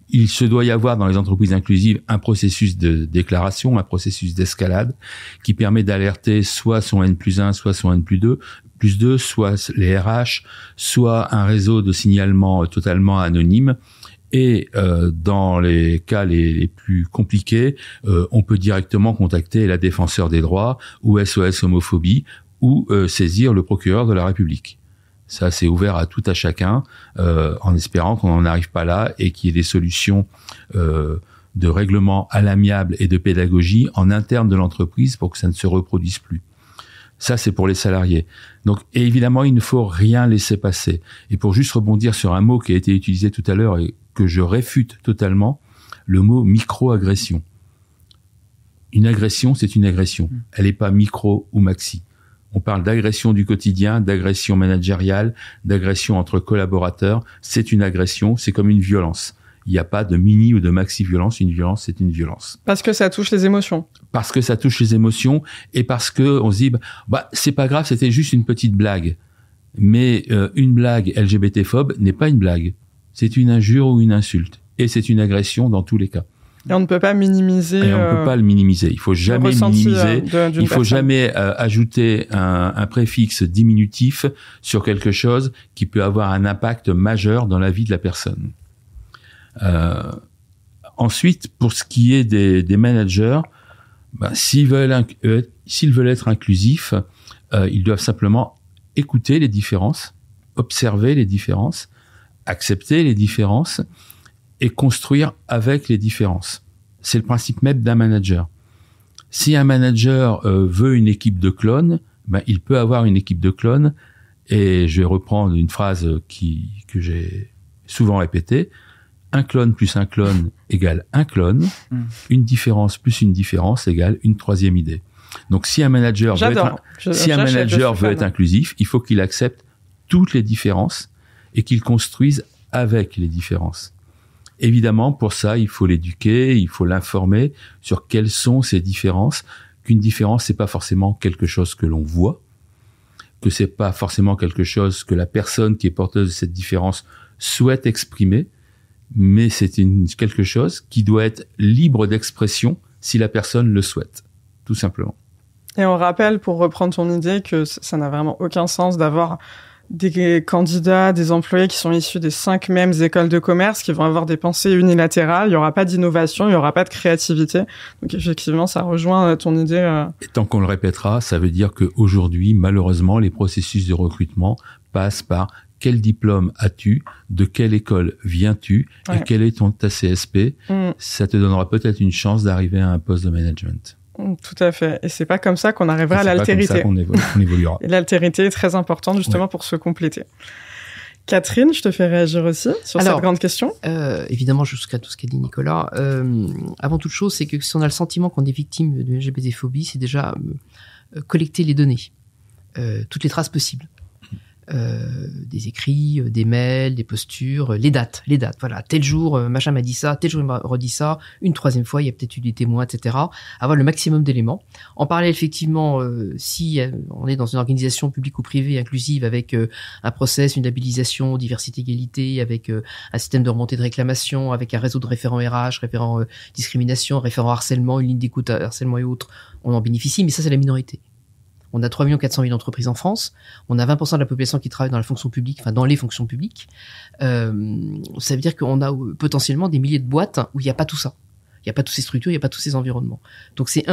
il se doit y avoir dans les entreprises inclusives un processus de déclaration, un processus d'escalade qui permet d'alerter soit son N+1, soit son N+2, soit les RH, soit un réseau de signalement totalement anonyme. Et dans les cas les plus compliqués, on peut directement contacter la défenseur des droits ou SOS homophobie ou saisir le procureur de la République. Ça, c'est ouvert à tout à chacun, en espérant qu'on n'en arrive pas là et qu'il y ait des solutions de règlement à l'amiable et de pédagogie en interne de l'entreprise pour que ça ne se reproduise plus. Ça, c'est pour les salariés. Donc, et évidemment, il ne faut rien laisser passer. Et pour juste rebondir sur un mot qui a été utilisé tout à l'heure et que je réfute totalement, le mot micro-agression. Une agression, c'est une agression. Elle n'est pas micro ou maxi. On parle d'agression du quotidien, d'agression managériale, d'agression entre collaborateurs. C'est une agression, c'est comme une violence. Il n'y a pas de mini ou de maxi violence. Une violence, c'est une violence. Parce que ça touche les émotions. Parce que ça touche les émotions et parce que on se dit, c'est pas grave, c'était juste une petite blague. Mais une blague LGBT-phobe n'est pas une blague. C'est une injure ou une insulte. Et c'est une agression dans tous les cas. Et on ne peut pas minimiser. Et on ne peut pas le minimiser. Il faut jamais minimiser. Il faut jamais ajouter un préfixe diminutif sur quelque chose qui peut avoir un impact majeur dans la vie de la personne. Ensuite, pour ce qui est des managers, s'ils veulent être inclusifs, ils doivent simplement écouter les différences, observer les différences, accepter les différences et construire avec les différences. C'est le principe même d'un manager. Si un manager veut une équipe de clones, il peut avoir une équipe de clones. Et je vais reprendre une phrase que j'ai souvent répété, un clone plus un clone égale un clone, une différence plus une différence égale une troisième idée. Donc si un manager veut être inclusif, il faut qu'il accepte toutes les différences et qu'il construise avec les différences. Évidemment, pour ça, il faut l'éduquer, il faut l'informer sur quelles sont ces différences, qu'une différence, c'est pas forcément quelque chose que l'on voit, que c'est pas forcément quelque chose que la personne qui est porteuse de cette différence souhaite exprimer, mais c'est quelque chose qui doit être libre d'expression si la personne le souhaite, tout simplement. Et on rappelle, pour reprendre ton idée, que ça n'a vraiment aucun sens d'avoir des candidats, des employés qui sont issus des 5 mêmes écoles de commerce, qui vont avoir des pensées unilatérales. Il n'y aura pas d'innovation, il n'y aura pas de créativité. Donc effectivement, ça rejoint ton idée. Et tant qu'on le répétera, ça veut dire qu'aujourd'hui, malheureusement, les processus de recrutement passent par quel diplôme as-tu, de quelle école viens-tu, et quel est ta CSP. Ça te donnera peut-être une chance d'arriver à un poste de management. Tout à fait. Et c'est pas comme ça qu'on arrivera à l'altérité. C'est pas comme ça qu'on évoluera. Et l'altérité est très importante justement pour se compléter. Catherine, je te fais réagir aussi sur cette grande question. Évidemment, jusqu'à tout ce qu'a dit Nicolas. Avant toute chose, c'est que si on a le sentiment qu'on est victime de LGBT-phobie, c'est déjà collecter les données, toutes les traces possibles. Des écrits, des mails, des postures, les dates. Voilà, tel jour, machin m'a dit ça, tel jour il m'a redit ça, une troisième fois, il y a peut-être eu des témoins, etc. Avoir le maximum d'éléments. En parallèle, effectivement, si on est dans une organisation publique ou privée inclusive avec un process, une labellisation, diversité, égalité, avec un système de remontée de réclamation, avec un réseau de référents RH, référents discrimination, référents harcèlement, une ligne d'écoute harcèlement et autres, on en bénéficie, mais ça, c'est la minorité. On a 3 400 000 entreprises en France. On a 20% de la population qui travaille dans la fonction publique, enfin dans les fonctions publiques. Ça veut dire qu'on a potentiellement des milliers de boîtes où il n'y a pas tout ça. Il n'y a pas toutes ces structures, il n'y a pas tous ces environnements. Donc c'est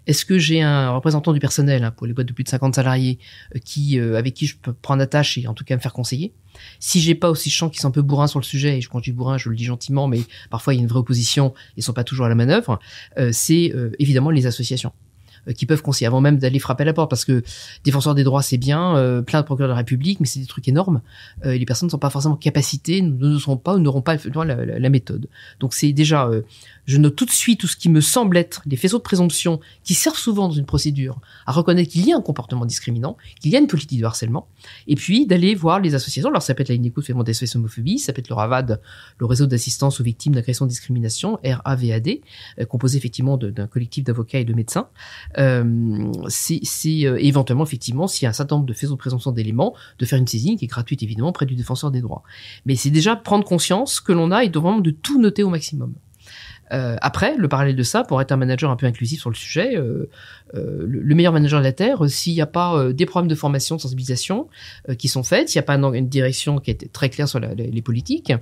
est-ce que j'ai un représentant du personnel pour les boîtes de plus de 50 salariés avec qui je peux prendre attache et en tout cas me faire conseiller. Si j'ai pas aussi, je sens qu'ils sont un peu bourrins sur le sujet, et quand je dis bourrin, je le dis gentiment, mais parfois il y a une vraie opposition, ils sont pas toujours à la manœuvre, c'est évidemment les associations qui peuvent conseiller avant même d'aller frapper à la porte, parce que défenseurs des droits c'est bien, plein de procureurs de la République, mais c'est des trucs énormes, et les personnes ne sont pas forcément capacitées, ne seront pas ou n'auront pas la méthode. Donc c'est déjà je note tout de suite tout ce qui me semble être les faisceaux de présomption qui servent souvent dans une procédure à reconnaître qu'il y a un comportement discriminant, qu'il y a une politique de harcèlement, et puis d'aller voir les associations. Alors ça peut être la ligne d'écoute fait monter SOS homophobie, ça peut être le RAVAD, le réseau d'assistance aux victimes d'agression et de discrimination, RAVAD, composé effectivement d'un collectif d'avocats et de médecins. Éventuellement effectivement, s'il y a un certain nombre de faisceaux de présomption d'éléments, de faire une saisine qui est gratuite évidemment auprès du défenseur des droits. Mais c'est déjà prendre conscience que l'on a et vraiment de tout noter au maximum. Après, le parallèle de ça, pour être un manager un peu inclusif sur le sujet, le meilleur manager de la Terre, s'il n'y a pas des programmes de formation, de sensibilisation qui sont faits, s'il n'y a pas une direction qui est très claire sur les politiques,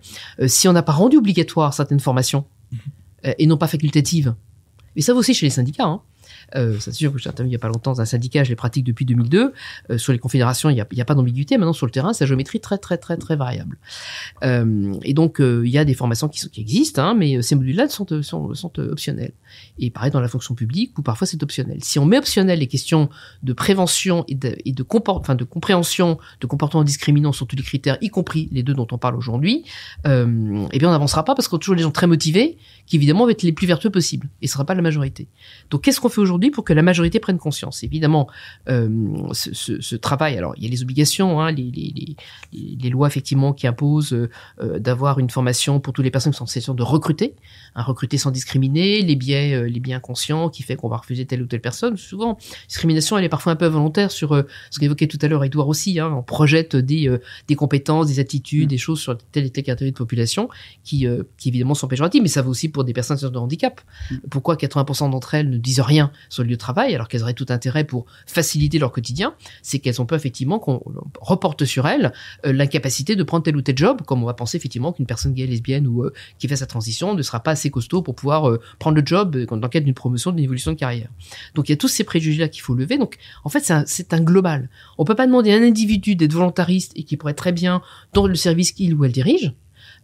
si on n'a pas rendu obligatoire certaines formations et non pas facultatives, et ça va aussi chez les syndicats, hein. C'est sûr que j'ai intervenu il n'y a pas longtemps dans un syndicat, je les pratique depuis 2002. Sur les confédérations, il n'y a pas d'ambiguïté. Maintenant, sur le terrain, c'est la géométrie très, très, très, très variable. Et donc, il y a des formations qui existent, hein, mais ces modules-là sont optionnels. Et pareil dans la fonction publique, où parfois c'est optionnel. Si on met optionnel les questions de prévention et de compréhension de comportements discriminants sur tous les critères, y compris les deux dont on parle aujourd'hui, eh bien, on n'avancera pas, parce qu'on a toujours des gens très motivés qui, évidemment, vont être les plus vertueux possibles. Et ce ne sera pas la majorité. Donc, qu'est-ce qu'on fait aujourd'hui pour que la majorité prenne conscience? Évidemment, ce travail, alors il y a les obligations, hein, les lois effectivement qui imposent d'avoir une formation pour toutes les personnes qui sont en situation de recruter sans discriminer, les biais inconscients qui fait qu'on va refuser telle ou telle personne. Souvent, discrimination, elle est parfois un peu involontaire sur ce qu'évoquait tout à l'heure Edouard aussi, hein, on projette des compétences, des attitudes, des choses sur telle et telle catégorie de population qui évidemment sont péjoratives, mais ça vaut aussi pour des personnes en situation de handicap. Pourquoi 80% d'entre elles ne disent rien sur le lieu de travail, alors qu'elles auraient tout intérêt pour faciliter leur quotidien? C'est qu'elles ont peur effectivement qu'on reporte sur elles l'incapacité de prendre tel ou tel job, comme on va penser effectivement qu'une personne gay, lesbienne ou qui fait sa transition ne sera pas assez costaud pour pouvoir prendre le job dans le cadre d'une promotion, d'une évolution de carrière. Donc il y a tous ces préjugés-là qu'il faut lever. Donc en fait c'est un global. On peut pas demander à un individu d'être volontariste et qui pourrait très bien dans le service qu'il ou elle dirige,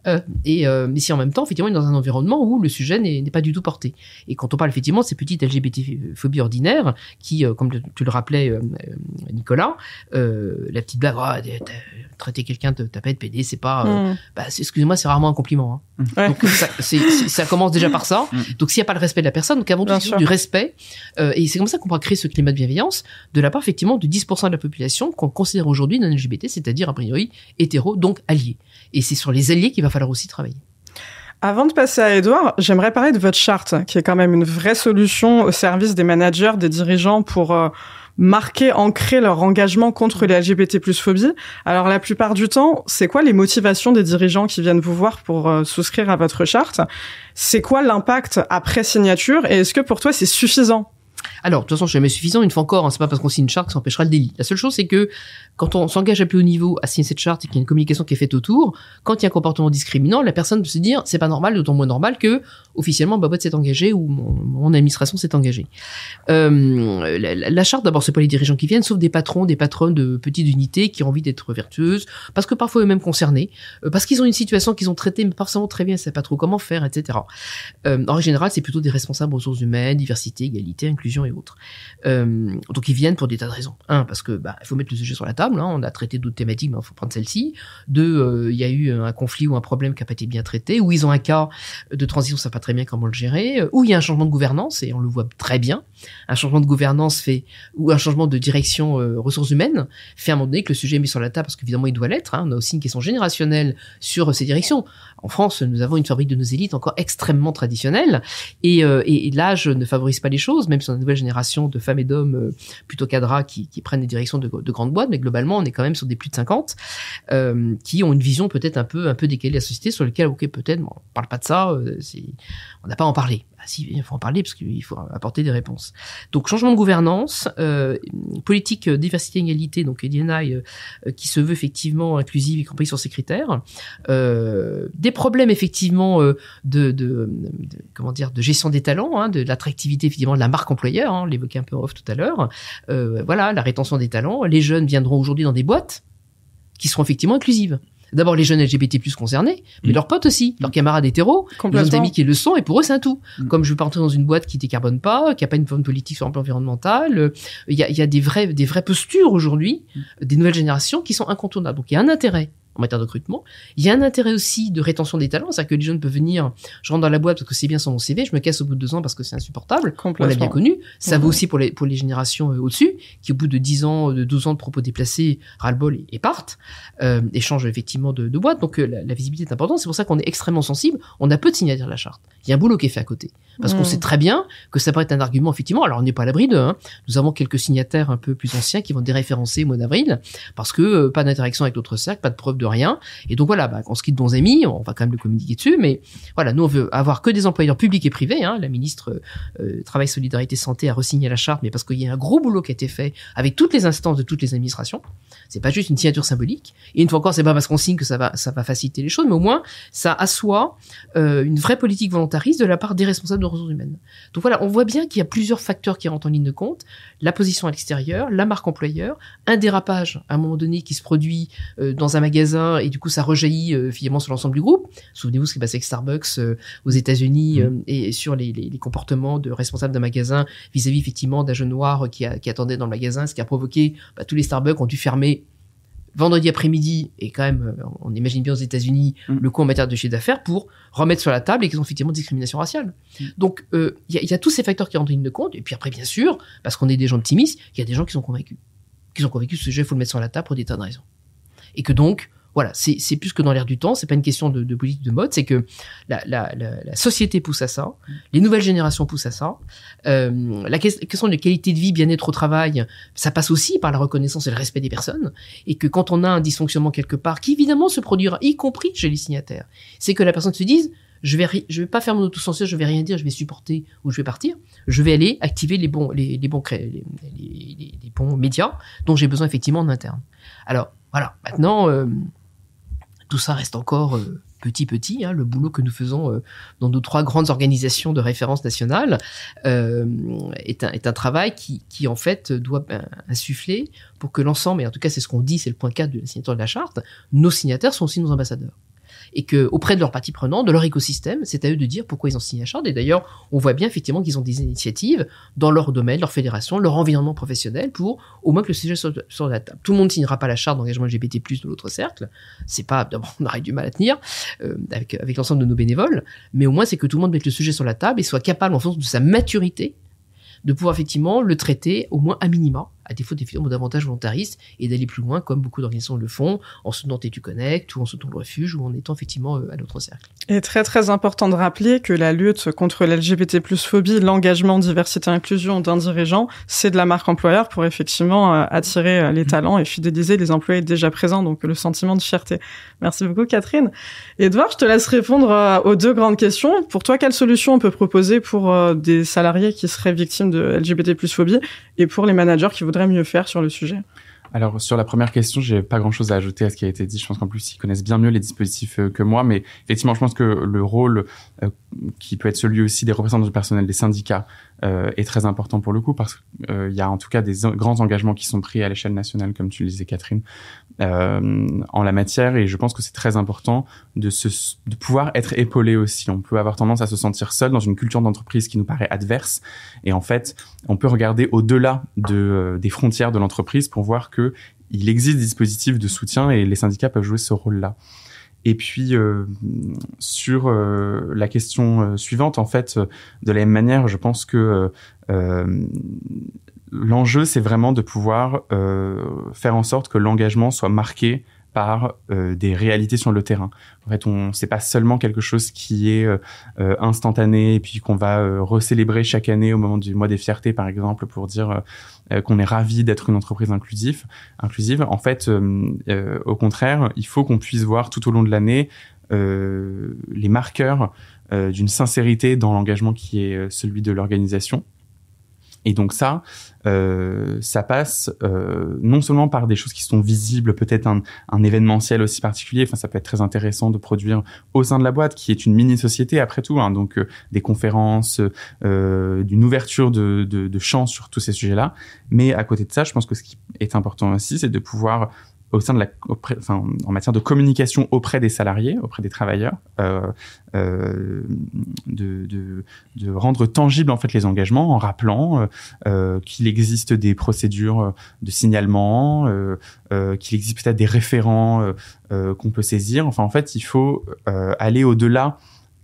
mais si en même temps, effectivement, on est dans un environnement où le sujet n'est pas du tout porté. Et quand on parle effectivement de ces petites LGBT-phobies ordinaires, qui, comme tu le rappelais, Nicolas, la petite blague, traiter quelqu'un de taper de PD, c'est pas, excusez-moi, c'est rarement un compliment. Hein. Ouais. Donc ça commence déjà par ça. Donc s'il n'y a pas le respect de la personne, donc avant tout du respect, et c'est comme ça qu'on pourra créer ce climat de bienveillance de la part effectivement de 10% de la population qu'on considère aujourd'hui non LGBT, c'est-à-dire a priori hétéro, donc alliés. Et c'est sur les alliés qu'il va falloir aussi travailler. Avant de passer à Édouard, j'aimerais parler de votre charte, qui est quand même une vraie solution au service des managers, des dirigeants pour marquer, ancrer leur engagement contre les LGBT+ phobie. Alors la plupart du temps, c'est quoi les motivations des dirigeants qui viennent vous voir pour souscrire à votre charte? C'est quoi l'impact après signature et est-ce que pour toi c'est suffisant? Alors, de toute façon, je suis jamais suffisant. Une fois encore, hein, c'est pas parce qu'on signe une charte que ça empêchera le délit. La seule chose, c'est que quand on s'engage à plus haut niveau à signer cette charte et qu'il y a une communication qui est faite autour, quand il y a un comportement discriminant, la personne peut se dire c'est pas normal, d'autant moins normal que officiellement ma boîte s'est engagée ou mon administration s'est engagée. La charte, d'abord, c'est pas les dirigeants qui viennent, sauf des patrons, des patronnes de petites unités qui ont envie d'être vertueuses, parce que parfois eux-mêmes concernés, parce qu'ils ont une situation qu'ils ont traitée, mais pas forcément très bien, ils savent pas trop comment faire, etc. En général, c'est plutôt des responsables ressources humaines, diversité, égalité, inclusion et autres. Donc ils viennent pour des tas de raisons. Un, parce que il faut mettre le sujet sur la table. Hein, on a traité d'autres thématiques, mais il faut prendre celle-ci. Deux, il y a eu un conflit ou un problème qui n'a pas été bien traité, ou ils ont un cas de transition, ça ne savent pas très bien comment le gérer, ou il y a un changement de gouvernance et on le voit très bien. Un changement de gouvernance ou un changement de direction ressources humaines fait à un moment donné que le sujet est mis sur la table parce qu'évidemment il doit l'être. Hein, on a aussi une question générationnelle sur ces directions. En France, nous avons une fabrique de nos élites encore extrêmement traditionnelle et l'âge ne favorise pas les choses, même si on a une nouvelle génération de femmes et d'hommes plutôt cadras qui prennent des directions de grandes boîtes, mais globalement on est quand même sur des plus de 50 qui ont une vision peut-être un peu décalée de la société sur laquelle peut-être on parle pas de ça, on n'a pas à en parler. Si, il faut en parler parce qu'il faut apporter des réponses. Donc changement de gouvernance, politique diversité égalité, donc D&I qui se veut effectivement inclusive y compris sur ces critères, des problèmes effectivement de gestion des talents, hein, de l'attractivité effectivement de la marque employeur, hein, on l'évoquait un peu en off tout à l'heure, voilà, la rétention des talents. Les jeunes viendront aujourd'hui dans des boîtes qui seront effectivement inclusives. D'abord les jeunes LGBT+ concernés, mais leurs potes aussi, leurs camarades hétéros, leurs amis qui le sont, et pour eux c'est un tout. Comme je veux pas entrer dans une boîte qui décarbone pas, qui a pas une forme politique sur un plan environnemental, il y a des vraies postures aujourd'hui des nouvelles générations qui sont incontournables. Donc il y a un intérêt en matière de recrutement. Il y a un intérêt aussi de rétention des talents, c'est-à-dire que les jeunes peuvent venir, je rentre dans la boîte parce que c'est bien sur mon CV, je me casse au bout de 2 ans parce que c'est insupportable. On l'a bien connu. Ça vaut aussi pour les générations au-dessus, qui au bout de 10 ans, de 12 ans de propos déplacés, ras-le-bol et partent, et changent effectivement de boîte. Donc la visibilité est importante. C'est pour ça qu'on est extrêmement sensible. On a peu de signataires de la charte. Il y a un boulot qui est fait à côté. Parce qu'on sait très bien que ça pourrait être un argument, effectivement. Alors on n'est pas à l'abri d'eux. Hein. Nous avons quelques signataires un peu plus anciens qui vont déréférencer au mois d'avril, parce que pas d'interaction avec l'autre cercle, pas de preuve de rien. Et donc voilà, on se quitte bons amis, on va quand même le communiquer dessus, mais voilà, nous on veut avoir que des employeurs publics et privés. Hein. La ministre Travail, Solidarité, Santé a re-signé la charte, mais parce qu'il y a un gros boulot qui a été fait avec toutes les instances de toutes les administrations. C'est pas juste une signature symbolique. Et une fois encore, c'est pas parce qu'on signe que ça va faciliter les choses, mais au moins ça assoit une vraie politique volontariste de la part des responsables de ressources humaines. Donc voilà, on voit bien qu'il y a plusieurs facteurs qui rentrent en ligne de compte. La position à l'extérieur, la marque employeur, un dérapage à un moment donné qui se produit dans un magasin et du coup ça rejaillit finalement sur l'ensemble du groupe. Souvenez-vous ce qui est passé avec Starbucks aux États-Unis et sur les comportements de responsables d'un magasin vis-à-vis effectivement d'un jeune noir qui attendait dans le magasin, ce qui a provoqué tous les Starbucks ont dû fermer vendredi après-midi, et quand même, on imagine bien aux États-Unis le coût en matière de chiffre d'affaires pour remettre sur la table et qu'ils ont effectivement discrimination raciale. Donc, il y a tous ces facteurs qui rentrent en ligne de compte. Et puis après, bien sûr, parce qu'on est des gens optimistes, il y a des gens qui sont convaincus. Que ce sujet, il faut le mettre sur la table pour des tas de raisons. Et que donc, voilà, c'est plus que dans l'air du temps, c'est pas une question de politique de mode, c'est que la société pousse à ça, les nouvelles générations poussent à ça, la question de qualité de vie, bien-être au travail, ça passe aussi par la reconnaissance et le respect des personnes, et que quand on a un dysfonctionnement quelque part, qui évidemment se produira, y compris chez les signataires, c'est que la personne se dise, je vais pas faire mon autocensure, je vais rien dire, je vais supporter ou je vais partir, je vais aller activer les bons médias dont j'ai besoin effectivement en interne. Alors, voilà, maintenant, tout ça reste encore petit, hein, le boulot que nous faisons dans nos 3 grandes organisations de référence nationale est un travail qui en fait doit insuffler pour que l'ensemble, et en tout cas c'est ce qu'on dit, c'est le point 4 de la signature de la charte, nos signataires sont aussi nos ambassadeurs. et que auprès de leurs parties prenantes, de leur écosystème, c'est à eux de dire pourquoi ils ont signé la charte. Et d'ailleurs, on voit bien effectivement qu'ils ont des initiatives dans leur domaine, leur fédération, leur environnement professionnel pour au moins que le sujet soit sur la table. Tout le monde signera pas la charte d'engagement LGBT+ de l'autre cercle. C'est pas, on aurait du mal à tenir avec l'ensemble de nos bénévoles, mais au moins c'est que tout le monde mette le sujet sur la table et soit capable, en fonction de sa maturité, de pouvoir effectivement le traiter au moins à minima, à défaut d'effectivement davantage volontariste, et d'aller plus loin, comme beaucoup d'organisations le font, en soutenant T'es tu connectes, ou en soutenant le refuge, ou en étant effectivement à l'autre cercle. Et très très important de rappeler que la lutte contre l'LGBT+ phobie, l'engagement diversité et inclusion d'un dirigeant, c'est de la marque employeur pour effectivement attirer les talents et fidéliser les employés déjà présents, donc le sentiment de fierté. Merci beaucoup Catherine. Edouard, je te laisse répondre aux deux grandes questions. Pour toi, quelle solution on peut proposer pour des salariés qui seraient victimes de LGBT+ phobie et pour les managers qui voudraient mieux faire sur le sujet? Alors, sur la première question, j'ai pas grand-chose à ajouter à ce qui a été dit. Je pense qu'en plus, ils connaissent bien mieux les dispositifs que moi. Mais effectivement, je pense que le rôle qui peut être celui aussi des représentants du personnel des syndicats est très important pour le coup, parce qu'il y a en tout cas des grands engagements qui sont pris à l'échelle nationale, comme tu le disais, Catherine, en la matière. Et je pense que c'est très important de pouvoir être épaulé aussi. On peut avoir tendance à se sentir seul dans une culture d'entreprise qui nous paraît adverse. Et en fait, on peut regarder au-delà des frontières de l'entreprise pour voir que il existe des dispositifs de soutien et les syndicats peuvent jouer ce rôle-là. Et puis, sur la question suivante, en fait, de la même manière, je pense que l'enjeu, c'est vraiment de pouvoir faire en sorte que l'engagement soit marqué par des réalités sur le terrain. En fait, c'est pas seulement quelque chose qui est instantané et puis qu'on va recélébrer chaque année au moment du mois des fiertés, par exemple, pour dire qu'on est ravi d'être une entreprise inclusive. En fait, au contraire, il faut qu'on puisse voir tout au long de l'année les marqueurs d'une sincérité dans l'engagement qui est celui de l'organisation. Et donc ça passe non seulement par des choses qui sont visibles, peut-être un événementiel aussi particulier. Enfin, ça peut être très intéressant de produire au sein de la boîte, qui est une mini-société après tout, hein, donc des conférences, d'une ouverture de champs sur tous ces sujets-là. Mais à côté de ça, je pense que ce qui est important aussi, c'est de pouvoir en matière de communication auprès des salariés, auprès des travailleurs, de rendre tangibles en fait les engagements en rappelant qu'il existe des procédures de signalement, qu'il existe peut-être des référents qu'on peut saisir. Enfin, en fait, il faut aller au-delà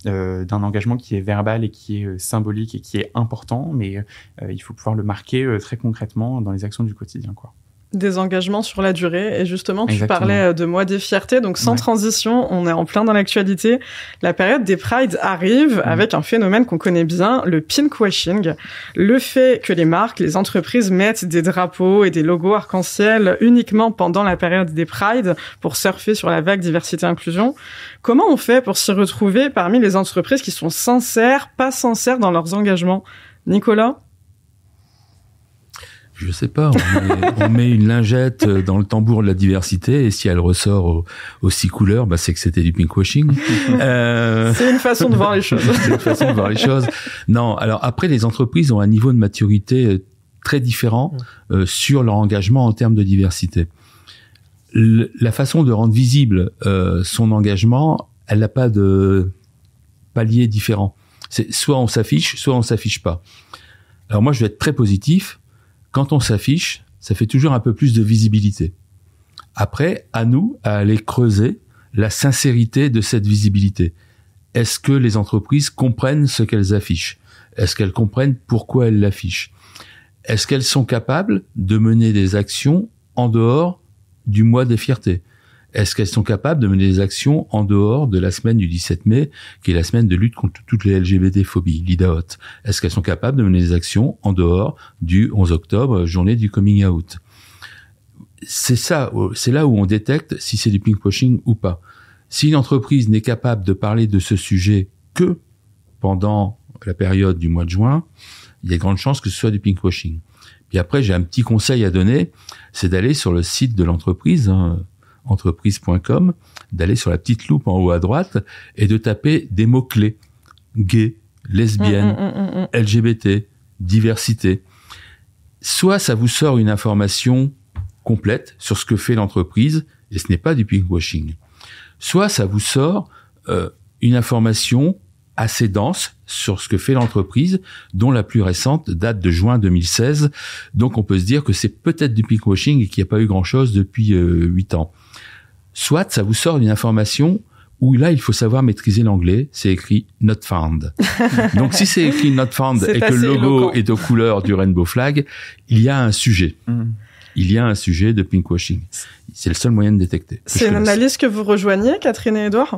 d'un engagement qui est verbal et qui est symbolique et qui est important, mais il faut pouvoir le marquer très concrètement dans les actions du quotidien, quoi. Des engagements sur la durée. Et justement, tu Exactement. parlais de mois des fiertés. Donc, sans transition, on est en plein dans l'actualité. La période des Prides arrive avec un phénomène qu'on connaît bien, le pinkwashing. Le fait que les marques, les entreprises mettent des drapeaux et des logos arc-en-ciel uniquement pendant la période des Prides pour surfer sur la vague diversité-inclusion. Comment on fait pour s'y retrouver parmi les entreprises qui sont sincères, pas sincères dans leurs engagements? Nicolas? Je sais pas, on met une lingette dans le tambour de la diversité et si elle ressort aux 6 couleurs, bah c'est que c'était du pinkwashing. C'est une façon de voir les choses. C'est une façon de voir les choses. Non, alors après les entreprises ont un niveau de maturité très différent sur leur engagement en termes de diversité. La façon de rendre visible son engagement, elle n'a pas de palier différent. C'est soit on s'affiche, soit on s'affiche pas. Alors moi je vais être très positif. Quand on s'affiche, ça fait toujours un peu plus de visibilité. Après, à nous, à aller creuser la sincérité de cette visibilité. Est-ce que les entreprises comprennent ce qu'elles affichent? Est-ce qu'elles comprennent pourquoi elles l'affichent? Est-ce qu'elles sont capables de mener des actions en dehors du mois des fiertés? Est-ce qu'elles sont capables de mener des actions en dehors de la semaine du 17 mai, qui est la semaine de lutte contre toutes les LGBT-phobies, l'IDAOT? Est-ce qu'elles sont capables de mener des actions en dehors du 11 octobre, journée du coming out? C'est ça, c'est là où on détecte si c'est du pinkwashing ou pas. Si une entreprise n'est capable de parler de ce sujet que pendant la période du mois de juin, il y a de grandes chances que ce soit du pinkwashing. Puis après, j'ai un petit conseil à donner, c'est d'aller sur le site de l'entreprise, entreprise.com, d'aller sur la petite loupe en haut à droite et de taper des mots-clés. Gay, lesbienne, LGBT, diversité. Soit ça vous sort une information complète sur ce que fait l'entreprise et ce n'est pas du pinkwashing. soit ça vous sort une information assez dense sur ce que fait l'entreprise, dont la plus récente date de juin 2016. Donc on peut se dire que c'est peut-être du pinkwashing et qu'il n'y a pas eu grand-chose depuis 8 ans. Soit ça vous sort une information où là, il faut savoir maîtriser l'anglais. C'est écrit « not found ». Donc, si c'est écrit « not found » et que le logo est aux couleurs du rainbow flag, il y a un sujet. Il y a un sujet de pinkwashing. C'est le seul moyen de détecter. C'est une analyse que vous rejoignez, Catherine et Édouard ?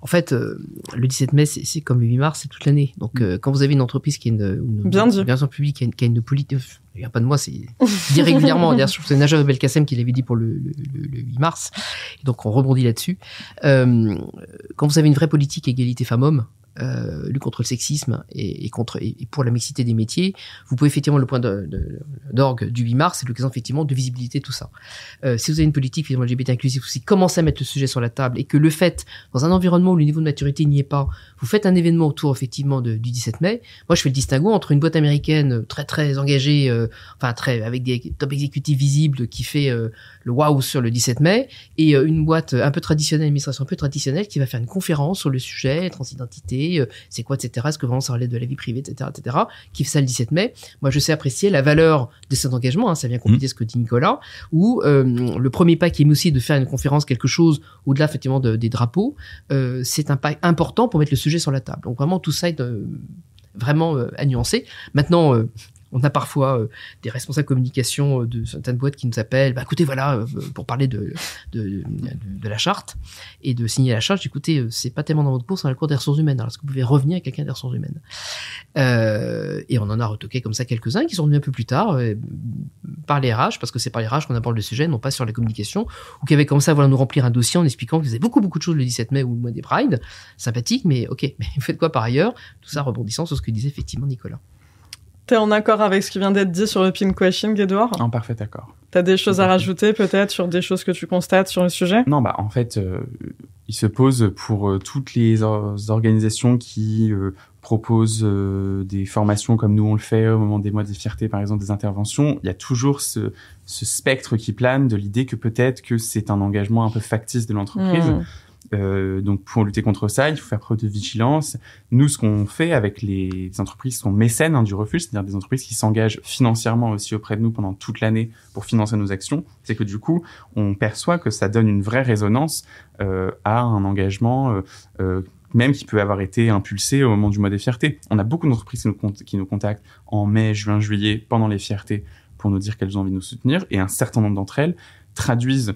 En fait, le 17 mai, c'est comme le 8 mars, c'est toute l'année. Donc, quand vous avez une entreprise qui a une organisation publique, qui a une politique, il n'y a pas de moi, c'est dit régulièrement. D'ailleurs, je trouve que c'est Najat Belkacem qui l'avait dit pour le 8 mars. Et donc, on rebondit là-dessus. Quand vous avez une vraie politique égalité femmes-hommes, lutte contre le sexisme et pour la mixité des métiers, vous pouvez effectivement, le point d'orgue du 8 mars, c'est l'occasion effectivement de visibilité, tout ça. Si vous avez une politique finalement LGBT inclusive, aussi commencez à mettre le sujet sur la table et que le fait, dans un environnement où le niveau de maturité n'y est pas, vous faites un événement autour effectivement du 17 mai. Moi, je fais le distinguo entre une boîte américaine très très engagée, avec des top exécutifs visibles qui fait le waouh sur le 17 mai et une boîte un peu traditionnelle, une administration un peu traditionnelle qui va faire une conférence sur le sujet transidentité, c'est quoi, etc. Est-ce que vraiment ça relève de la vie privée, etc., qui fait ça le 17 mai. Moi, je sais apprécier la valeur de cet engagement, ça vient compléter ce que dit Nicolas, où le premier pas qui est mis aussi de faire une conférence, quelque chose au-delà effectivement des drapeaux, c'est un pas important pour mettre le sujet sur la table. Donc vraiment, tout ça est vraiment à nuancer. Maintenant, on a parfois des responsables communication de certaines boîtes qui nous appellent. Écoutez, voilà, pour parler de la charte et de signer la charte. Écoutez, c'est pas tellement dans votre cours, c'est dans le cours des ressources humaines. Alors, est-ce que vous pouvez revenir à quelqu'un des ressources humaines et on en a retoqué comme ça quelques-uns qui sont venus un peu plus tard par les RH, parce que c'est par les RH qu'on aborde le sujet, non pas sur la communication, ou qui avaient commencé à nous remplir un dossier en expliquant qu'ils faisaient beaucoup de choses le 17 mai ou le mois des Pride. Sympathique, mais ok, mais vous faites quoi par ailleurs? Tout ça rebondissant sur ce que disait effectivement Nicolas. T'es en accord avec ce qui vient d'être dit sur le pinkwashing, Édouard ? En parfait accord. T'as des choses à rajouter peut-être sur des choses que tu constates sur le sujet ? Non, en fait, il se pose pour toutes les organisations qui proposent des formations comme nous on le fait au moment des mois des fiertés, par exemple des interventions. Il y a toujours ce spectre qui plane de l'idée que peut-être que c'est un engagement un peu factice de l'entreprise. Donc pour lutter contre ça, il faut faire preuve de vigilance. Nous, ce qu'on fait avec les entreprises qui sont mécènes du refuge, c'est-à-dire des entreprises qui s'engagent financièrement aussi auprès de nous pendant toute l'année pour financer nos actions, c'est que du coup, on perçoit que ça donne une vraie résonance à un engagement même qui peut avoir été impulsé au moment du mois des fiertés. On a beaucoup d'entreprises qui nous contactent en mai, juin, juillet, pendant les fiertés, pour nous dire qu'elles ont envie de nous soutenir, et un certain nombre d'entre elles traduisent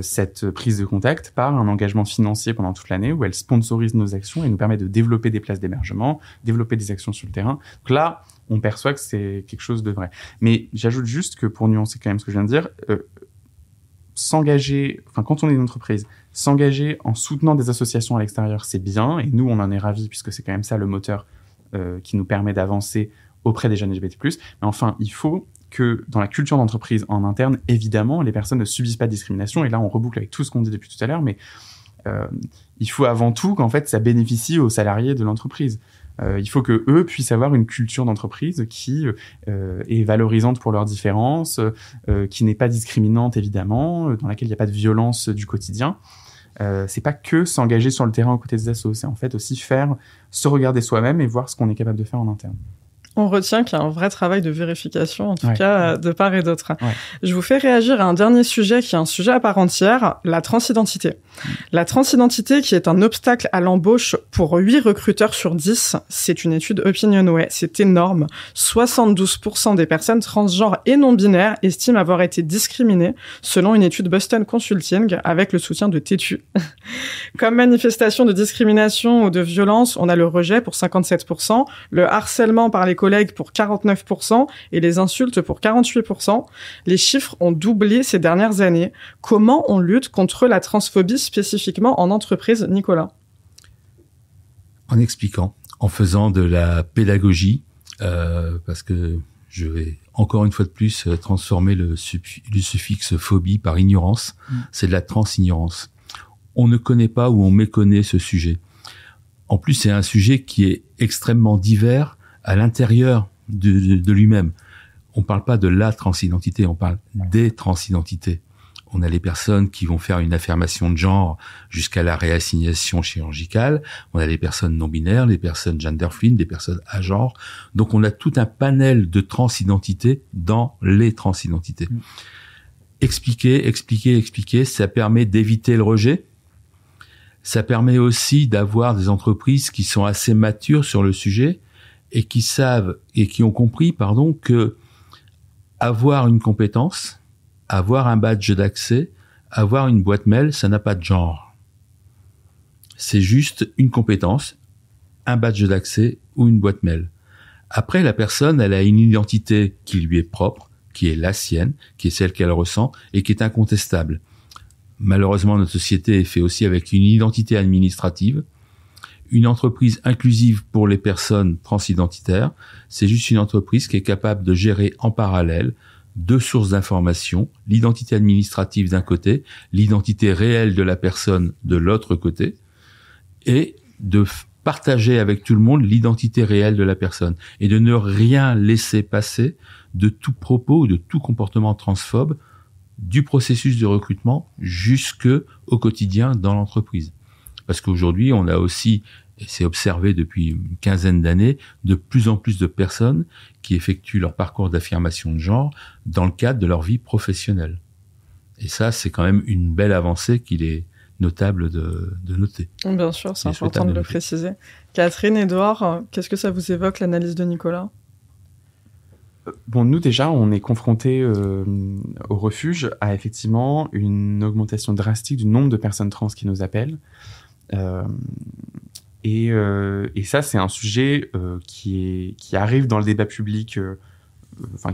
cette prise de contact par un engagement financier pendant toute l'année où elles sponsorisent nos actions et nous permettent de développer des places d'hébergement, développer des actions sur le terrain. Donc là, on perçoit que c'est quelque chose de vrai. Mais j'ajoute juste que pour nuancer quand même ce que je viens de dire, quand on est une entreprise, s'engager en soutenant des associations à l'extérieur, c'est bien, et nous, on en est ravis puisque c'est quand même ça le moteur qui nous permet d'avancer auprès des jeunes LGBT+. Mais enfin, il faut que dans la culture d'entreprise en interne, évidemment, les personnes ne subissent pas de discrimination. Et là, on reboucle avec tout ce qu'on dit depuis tout à l'heure, mais il faut avant tout qu'en fait, ça bénéficie aux salariés de l'entreprise. Il faut que eux puissent avoir une culture d'entreprise qui est valorisante pour leurs différences, qui n'est pas discriminante, évidemment, dans laquelle il n'y a pas de violence du quotidien. C'est pas que s'engager sur le terrain aux côtés des assos, c'est en fait aussi se regarder soi-même et voir ce qu'on est capable de faire en interne. On retient qu'il y a un vrai travail de vérification, en tout cas, de part et d'autre. Ouais. Je vous fais réagir à un dernier sujet qui est un sujet à part entière, la transidentité. La transidentité qui est un obstacle à l'embauche pour 8 recruteurs sur 10, c'est une étude Opinionway, c'est énorme. 72% des personnes transgenres et non-binaires estiment avoir été discriminées, selon une étude Boston Consulting, avec le soutien de Tétu. Comme manifestation de discrimination ou de violence, on a le rejet pour 57%, le harcèlement par les collègues pour 49% et les insultes pour 48%. Les chiffres ont doublé ces dernières années. Comment on lutte contre la transphobie spécifiquement en entreprise, Nicolas ? En expliquant, en faisant de la pédagogie, parce que je vais encore une fois de plus transformer le suffixe phobie par ignorance. C'est de la transignorance. On ne connaît pas ou on méconnaît ce sujet. En plus, c'est un sujet qui est extrêmement divers à l'intérieur de lui-même. On parle pas de la transidentité, on parle des transidentités. On a les personnes qui vont faire une affirmation de genre jusqu'à la réassignation chirurgicale. On a les personnes non-binaires, les personnes gender-fluid, des personnes agenres. Donc, on a tout un panel de transidentités dans les transidentités. Expliquer, ça permet d'éviter le rejet. Ça permet aussi d'avoir des entreprises qui sont assez matures sur le sujet et qui savent et qui ont compris, que avoir une compétence, avoir un badge d'accès, avoir une boîte mail, ça n'a pas de genre. C'est juste une compétence, un badge d'accès ou une boîte mail. Après, la personne, elle a une identité qui lui est propre, qui est la sienne, qui est celle qu'elle ressent et qui est incontestable. Malheureusement, notre société est faite aussi avec une identité administrative. Une entreprise inclusive pour les personnes transidentitaires, c'est juste une entreprise qui est capable de gérer en parallèle 2 sources d'information, l'identité administrative d'un côté, l'identité réelle de la personne de l'autre côté, et de partager avec tout le monde l'identité réelle de la personne, et de ne rien laisser passer de tout propos ou de tout comportement transphobe du processus de recrutement jusque au quotidien dans l'entreprise. Parce qu'aujourd'hui, on a aussi, et c'est observé depuis une quinzaine d'années, de plus en plus de personnes qui effectuent leur parcours d'affirmation de genre dans le cadre de leur vie professionnelle. Et ça, c'est quand même une belle avancée qu'il est notable de noter. Bien sûr, c'est important de le préciser. Catherine, Édouard, qu'est-ce que ça vous évoque, l'analyse de Nicolas ? Bon, nous déjà, on est confrontés au refuge à effectivement une augmentation drastique du nombre de personnes trans qui nous appellent. Et ça, c'est un sujet qui arrive dans le débat public,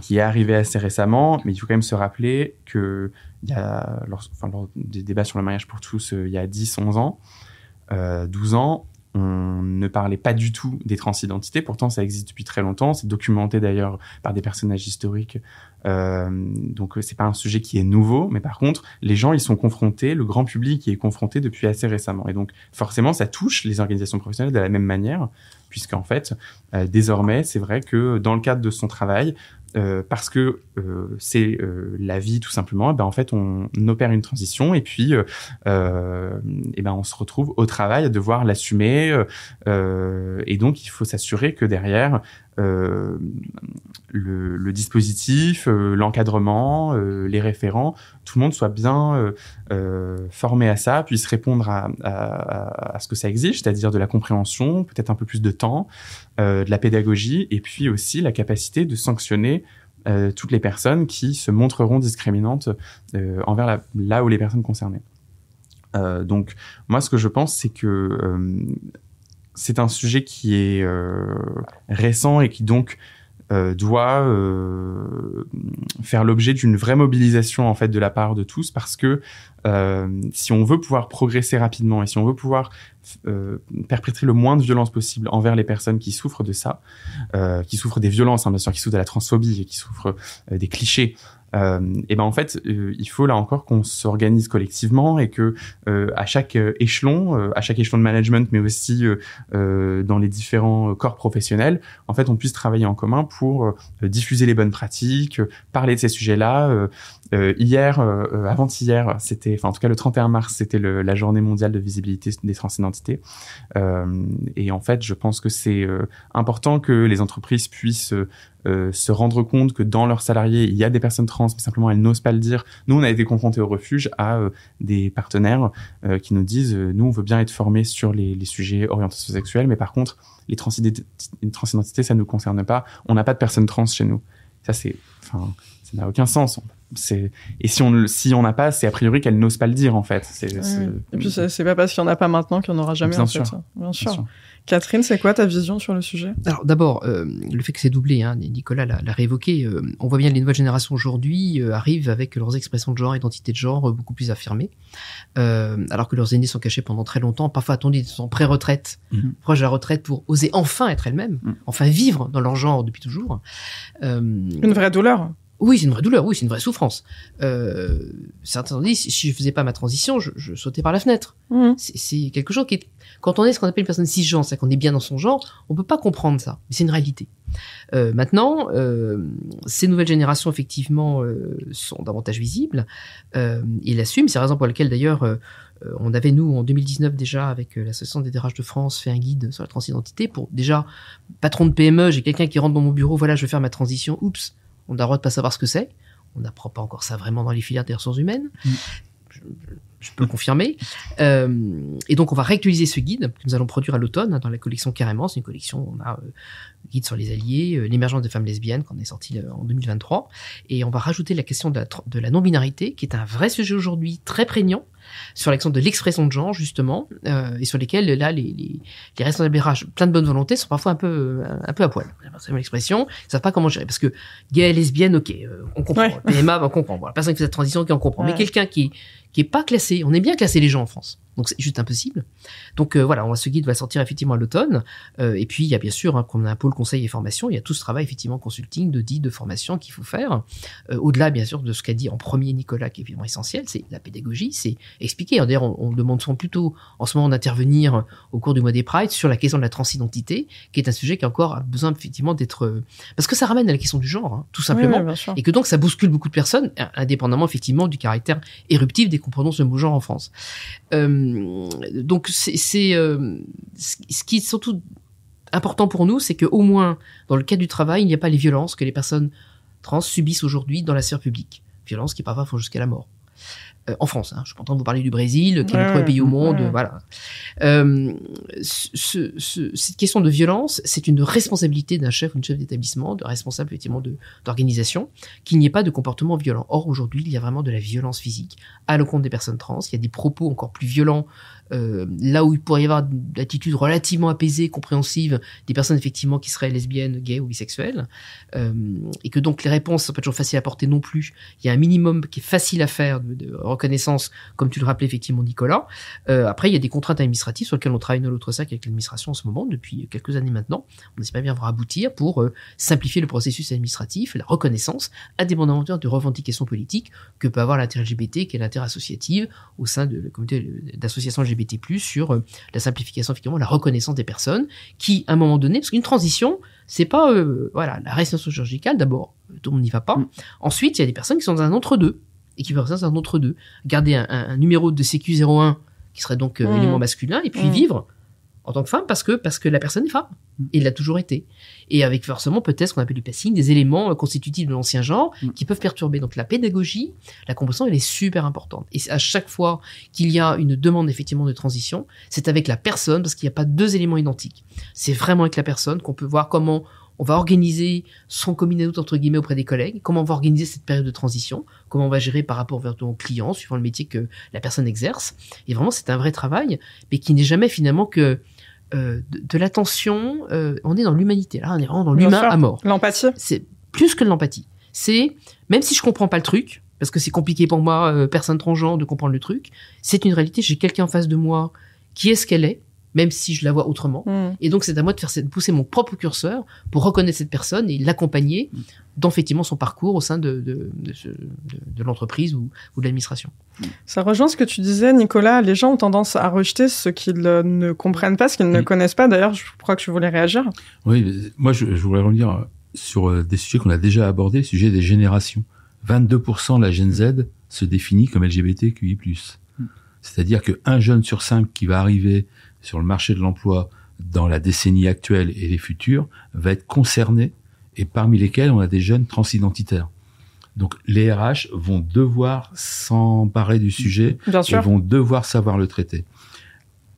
qui est arrivé assez récemment, mais il faut quand même se rappeler que lors des débats sur le mariage pour tous, il y a 10, 11 ans, 12 ans, on ne parlait pas du tout des transidentités. Pourtant, ça existe depuis très longtemps. C'est documenté d'ailleurs par des personnages historiques. Donc, c'est pas un sujet qui est nouveau. Mais par contre, les gens, ils sont confrontés, le grand public y est confronté depuis assez récemment. Et donc, forcément, ça touche les organisations professionnelles de la même manière, puisqu'en fait, désormais, c'est vrai que dans le cadre de son travail, parce que c'est la vie tout simplement, en fait on opère une transition et puis on se retrouve au travail à devoir l'assumer et donc il faut s'assurer que derrière le dispositif, l'encadrement, les référents, tout le monde soit bien formé à ça, puisse répondre à ce que ça exige, c'est-à-dire de la compréhension, peut-être un peu plus de temps, de la pédagogie, et puis aussi la capacité de sanctionner toutes les personnes qui se montreront discriminantes envers là où les personnes concernées. Donc, moi, ce que je pense, c'est que c'est un sujet qui est récent et qui donc doit faire l'objet d'une vraie mobilisation en fait de la part de tous, parce que si on veut pouvoir progresser rapidement et si on veut pouvoir perpétrer le moins de violence possible envers les personnes qui souffrent de ça, qui souffrent des violences, bien sûr, qui souffrent de la transphobie et qui souffrent des clichés, en fait, il faut là encore qu'on s'organise collectivement et que à chaque échelon de management, mais aussi dans les différents corps professionnels, en fait, on puisse travailler en commun pour diffuser les bonnes pratiques, parler de ces sujets-là. Avant-hier, en tout cas le 31 mars, c'était la journée mondiale de visibilité des transidentités. Et en fait, je pense que c'est important que les entreprises puissent se rendre compte que dans leurs salariés, il y a des personnes trans, mais simplement elles n'osent pas le dire. Nous, on a été confrontés au refuge à des partenaires qui nous disent nous, on veut bien être formés sur les sujets orientation sexuelle, mais par contre, les transidentités, ça ne nous concerne pas. On n'a pas de personnes trans chez nous. Ça n'a aucun sens. Et si on n'a pas, c'est a priori qu'elle n'ose pas le dire, en fait. Et puis, c'est pas parce qu'il n'y en a pas maintenant qu'il n'y en aura jamais, bien en sûr. fait. Bien sûr. Catherine, c'est quoi ta vision sur le sujet ? Alors d'abord, le fait que c'est doublé, Nicolas l'a réévoqué, on voit bien les nouvelles générations aujourd'hui arrivent avec leurs expressions de genre, identité de genre beaucoup plus affirmées, alors que leurs aînés sont cachés pendant très longtemps, parfois attendus, ils sont pré-retraite, proche de la retraite pour oser enfin être elles-mêmes, enfin vivre dans leur genre depuis toujours. Une vraie douleur. Oui, c'est une vraie douleur, oui, c'est une vraie souffrance. Certains ont dit, si je faisais pas ma transition, je sautais par la fenêtre. C'est quelque chose qui est... Quand on est ce qu'on appelle une personne cisgenre, c'est-à-dire qu'on est bien dans son genre, on peut pas comprendre ça. Mais c'est une réalité. Maintenant, ces nouvelles générations, effectivement, sont davantage visibles. Ils l'assument. C'est la raison pour laquelle, d'ailleurs, on avait, nous, en 2019 déjà, avec l'Association des DRH de France, fait un guide sur la transidentité pour, déjà, patron de PME, j'ai quelqu'un qui rentre dans mon bureau, voilà, je veux faire ma transition, oups, on a le droit de pas savoir ce que c'est. On n'apprend pas encore ça vraiment dans les filières des ressources humaines. Je peux le confirmer. Et donc, on va réactualiser ce guide que nous allons produire à l'automne dans la collection Carrément. C'est une collection où on a guide sur les alliés, l'émergence des femmes lesbiennes qu'on est sorti en 2023. Et on va rajouter la question de la non-binarité, qui est un vrai sujet aujourd'hui très prégnant, sur l'action de l'expression de genre, justement, et sur lesquels, là, les responsables RH, plein de bonne volonté, sont parfois un peu à poil. C'est l'expression, ils savent pas comment gérer. Parce que gay, lesbienne, ok, on comprend. Ouais. PMA, on comprend. Voilà. Personne qui fait cette transition, on comprend. Ouais. Mais quelqu'un qui est pas classé, on aime bien classer les gens en France. Donc, c'est juste impossible. Donc, voilà, ce guide va sortir effectivement à l'automne. Et puis, il y a bien sûr, comme on a un pôle conseil et formation, il y a tout ce travail, effectivement, consulting, de formation qu'il faut faire. Au-delà, bien sûr, de ce qu'a dit en premier Nicolas, qui est évidemment essentiel, c'est la pédagogie, c'est expliquer. D'ailleurs, on demande souvent plutôt, en ce moment, d'intervenir au cours du mois des Prides sur la question de la transidentité, qui est un sujet qui encore a besoin, effectivement, d'être... Parce que ça ramène à la question du genre, hein, tout simplement. Oui, et que donc, ça bouscule beaucoup de personnes, indépendamment, effectivement, du caractère éruptif dès qu'on prononce le mot genre en France. Donc ce qui est surtout important pour nous, c'est que au moins dans le cadre du travail, il n'y a pas les violences que les personnes trans subissent aujourd'hui dans la sphère publique, violences qui parfois font jusqu'à la mort. En France, hein, je suis pas en train de vous parler du Brésil, qui est le premier pays au monde, voilà. Cette question de violence, c'est une responsabilité d'un chef ou une chef d'établissement, de responsable effectivement d'organisation, qu'il n'y ait pas de comportement violent. Or aujourd'hui, il y a vraiment de la violence physique à l'encontre des personnes trans. Il y a des propos encore plus violents. Là où il pourrait y avoir une attitude relativement apaisée, compréhensive des personnes effectivement qui seraient lesbiennes, gays ou bisexuelles, et que donc les réponses sont pas toujours faciles à porter non plus. Il y a un minimum qui est facile à faire de reconnaissance, comme tu le rappelais effectivement Nicolas. Après, il y a des contraintes administratives sur lesquelles on travaille dans l'autre sac avec l'administration en ce moment depuis quelques années maintenant. On espère bien voir aboutir pour simplifier le processus administratif, la reconnaissance, indépendamment de revendications politiques que peut avoir l'inter-LGBT, qui est l'inter-associative au sein de la communauté d'associations LGBT+, sur la simplification, effectivement, la reconnaissance des personnes qui, à un moment donné, parce qu'une transition, c'est pas, voilà, la restauration chirurgicale, d'abord, tout le monde n'y va pas. Ensuite, il y a des personnes qui sont dans un entre-deux, et qui peuvent rester dans un entre-deux. Garder un numéro de CQ01, qui serait donc élément masculin, et puis vivre en tant que femme, parce que la personne est femme. Et il l'a toujours été. Et avec forcément, peut-être, ce qu'on appelle du passing, des éléments constitutifs de l'ancien genre, qui peuvent perturber. Donc la pédagogie, la compréhension, elle est super importante. Et à chaque fois qu'il y a une demande, effectivement, de transition, c'est avec la personne, parce qu'il n'y a pas deux éléments identiques. C'est vraiment avec la personne qu'on peut voir comment on va organiser son coming out, entre guillemets, auprès des collègues, comment on va organiser cette période de transition, comment on va gérer par rapport aux clients, suivant le métier que la personne exerce. Et vraiment, c'est un vrai travail, mais qui n'est jamais finalement que de l'attention. On est dans l'humanité, là, on est vraiment dans l'humain à mort. L'empathie. C'est plus que de l'empathie. C'est, même si je comprends pas le truc, parce que c'est compliqué pour moi, personne transgenre, de comprendre le truc, c'est une réalité, j'ai quelqu'un en face de moi qui est ce qu'elle est, même si je la vois autrement. Et donc, c'est à moi de pousser mon propre curseur pour reconnaître cette personne et l'accompagner dans, effectivement, son parcours au sein de l'entreprise ou de l'administration. Ça rejoint ce que tu disais, Nicolas. Les gens ont tendance à rejeter ce qu'ils ne comprennent pas, ce qu'ils ne connaissent pas. D'ailleurs, je crois que tu voulais réagir. Oui, moi, je voulais revenir sur des sujets qu'on a déjà abordés, le sujet des générations. 22% de la Gen Z se définit comme LGBTQI+. C'est-à-dire qu'un jeune sur 5 qui va arriver sur le marché de l'emploi dans la décennie actuelle et les futures va être concerné, et parmi lesquels on a des jeunes transidentitaires. Donc les RH vont devoir s'emparer du sujet et vont devoir savoir le traiter.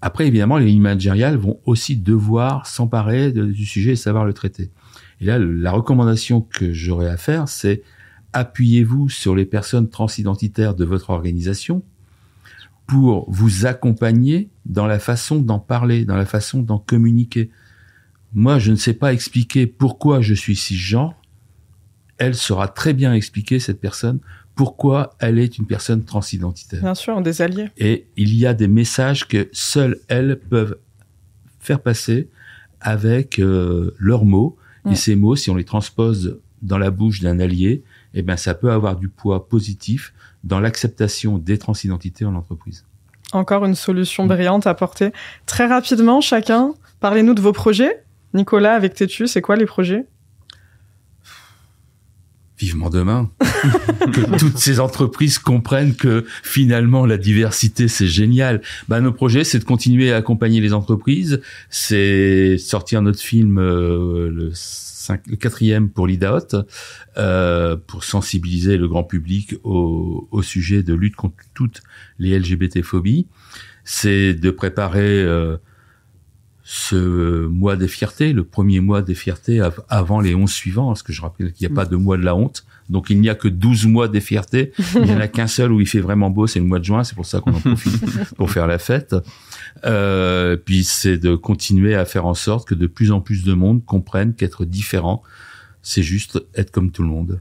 Après, évidemment, les lignes managériales vont aussi devoir s'emparer du sujet et savoir le traiter. Et là, la recommandation que j'aurais à faire, c'est appuyez-vous sur les personnes transidentitaires de votre organisation pour vous accompagner dans la façon d'en parler, dans la façon d'en communiquer. Moi, je ne sais pas expliquer pourquoi je suis cisgenre. Elle saura très bien expliquer, cette personne, pourquoi elle est une personne transidentitaire. Bien sûr, des alliés. Et il y a des messages que seules elles peuvent faire passer avec leurs mots. Et ces mots, si on les transpose dans la bouche d'un allié, eh ben, ça peut avoir du poids positif dans l'acceptation des transidentités en entreprise. Encore une solution brillante à apporter. Très rapidement, chacun, parlez-nous de vos projets. Nicolas, avec Tétu, c'est quoi les projets ? Vivement demain. Que toutes ces entreprises comprennent que finalement la diversité c'est génial. Nos projets c'est de continuer à accompagner les entreprises, c'est sortir notre film le 4e pour l'IDAOT, pour sensibiliser le grand public au sujet de lutte contre toutes les LGBT-phobies. C'est de préparer ce mois des fiertés, le premier mois des fiertés avant les 11 suivants, parce que je rappelle qu'il n'y a pas de mois de la honte. Donc il n'y a que 12 mois des fiertés. Il n'y en a qu'un seul où il fait vraiment beau, c'est le mois de juin. C'est pour ça qu'on en profite pour faire la fête. Puis c'est de continuer à faire en sorte que de plus en plus de monde comprenne qu'être différent, c'est juste être comme tout le monde.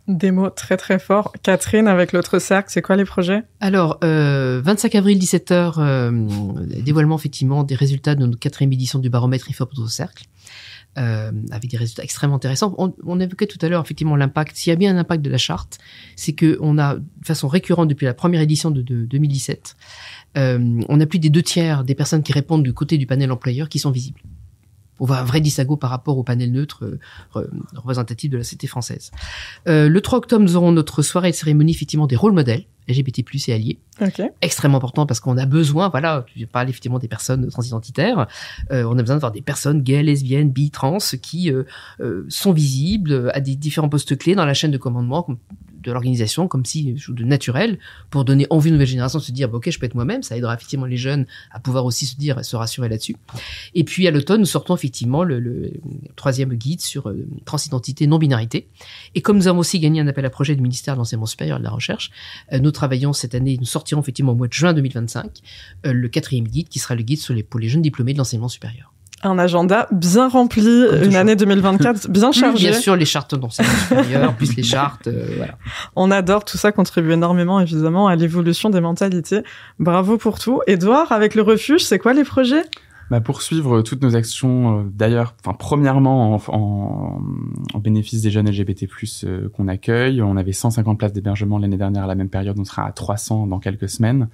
Des mots très très forts. Catherine, avec l'autre cercle, c'est quoi les projets? Alors, 25 avril, 17h, dévoilement effectivement des résultats de notre 4e édition du baromètre IFOP au cercle, avec des résultats extrêmement intéressants. On évoquait tout à l'heure effectivement l'impact. S'il y a bien un impact de la charte, c'est que on a, de façon récurrente depuis la première édition de 2017, on a plus des 2/3 des personnes qui répondent du côté du panel employeur qui sont visibles. On voit un vrai distinguo par rapport au panel neutre représentatif de la société française. Le 3 octobre, nous aurons notre soirée de cérémonie effectivement des rôles modèles LGBT+ et alliés. Okay. Extrêmement important parce qu'on a besoin, voilà, tu parles effectivement des personnes transidentitaires, on a besoin d'avoir des personnes gays, lesbiennes, bi, trans qui sont visibles à des différents postes clés dans la chaîne de commandement de l'organisation, comme si chose de naturel, pour donner envie aux nouvelles générations de se dire ok, je peux être moi-même. Ça aidera effectivement les jeunes à pouvoir aussi se rassurer là-dessus. Et puis à l'automne, nous sortons effectivement le 3e guide sur transidentité, non-binarité. Et comme nous avons aussi gagné un appel à projet du ministère de l'Enseignement supérieur et de la Recherche, nous travaillons cette année, nous sortirons effectivement au mois de juin 2025 le 4e guide qui sera le guide pour les jeunes diplômés de l'enseignement supérieur. Un agenda bien rempli, une année 2024 bien chargée. Bien sûr, les chartes d'enseignement supérieur, plus les chartes, voilà. On adore, tout ça contribue énormément évidemment à l'évolution des mentalités. Bravo pour tout. Édouard, avec le refuge, c'est quoi les projets ? Poursuivre toutes nos actions, d'ailleurs, premièrement en bénéfice des jeunes LGBT+, qu'on accueille. On avait 150 places d'hébergement l'année dernière à la même période, on sera à 300 dans quelques semaines.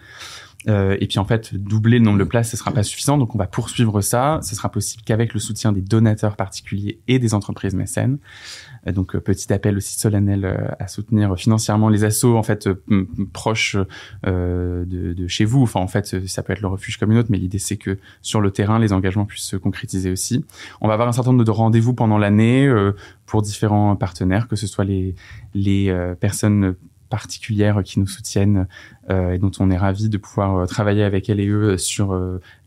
Et puis en fait, doubler le nombre de places, ce sera pas suffisant, donc on va poursuivre ça. Ce sera possible qu'avec le soutien des donateurs particuliers et des entreprises mécènes. Donc petit appel aussi solennel à soutenir financièrement les assos en fait proches de chez vous. Enfin en fait, ça peut être le refuge comme une autre, mais l'idée c'est que sur le terrain, les engagements puissent se concrétiser aussi. On va avoir un certain nombre de rendez-vous pendant l'année pour différents partenaires, que ce soit les personnes particulières qui nous soutiennent et dont on est ravis de pouvoir travailler avec elles et eux sur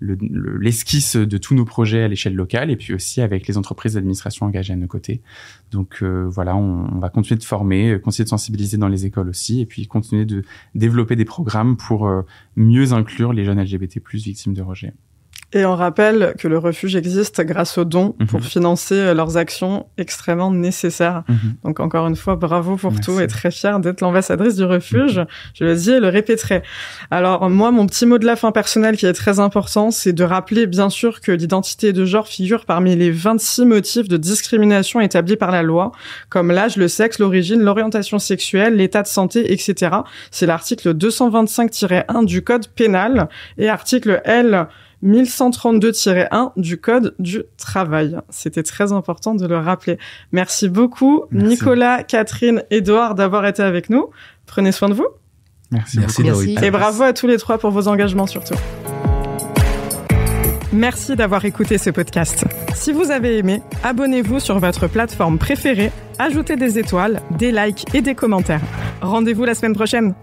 l'esquisse de tous nos projets à l'échelle locale, et puis aussi avec les entreprises d'administration engagées à nos côtés. Donc voilà, on va continuer de former, continuer de sensibiliser dans les écoles aussi, et puis continuer de développer des programmes pour mieux inclure les jeunes LGBT+ victimes de rejet. Et on rappelle que le refuge existe grâce aux dons pour financer leurs actions extrêmement nécessaires. Donc encore une fois, bravo pour tout, et très fière d'être l'ambassadrice du refuge. Je le dis et le répéterai. Alors moi, mon petit mot de la fin personnel qui est très important, c'est de rappeler bien sûr que l'identité de genre figure parmi les 26 motifs de discrimination établis par la loi, comme l'âge, le sexe, l'origine, l'orientation sexuelle, l'état de santé, etc. C'est l'article 225-1 du Code pénal et article L 1132-1 du Code du travail. C'était très important de le rappeler. Merci beaucoup, Nicolas, Catherine, Édouard, d'avoir été avec nous. Prenez soin de vous. Merci. Et bravo à tous les trois pour vos engagements surtout. Merci d'avoir écouté ce podcast. Si vous avez aimé, abonnez-vous sur votre plateforme préférée, ajoutez des étoiles, des likes et des commentaires. Rendez-vous la semaine prochaine.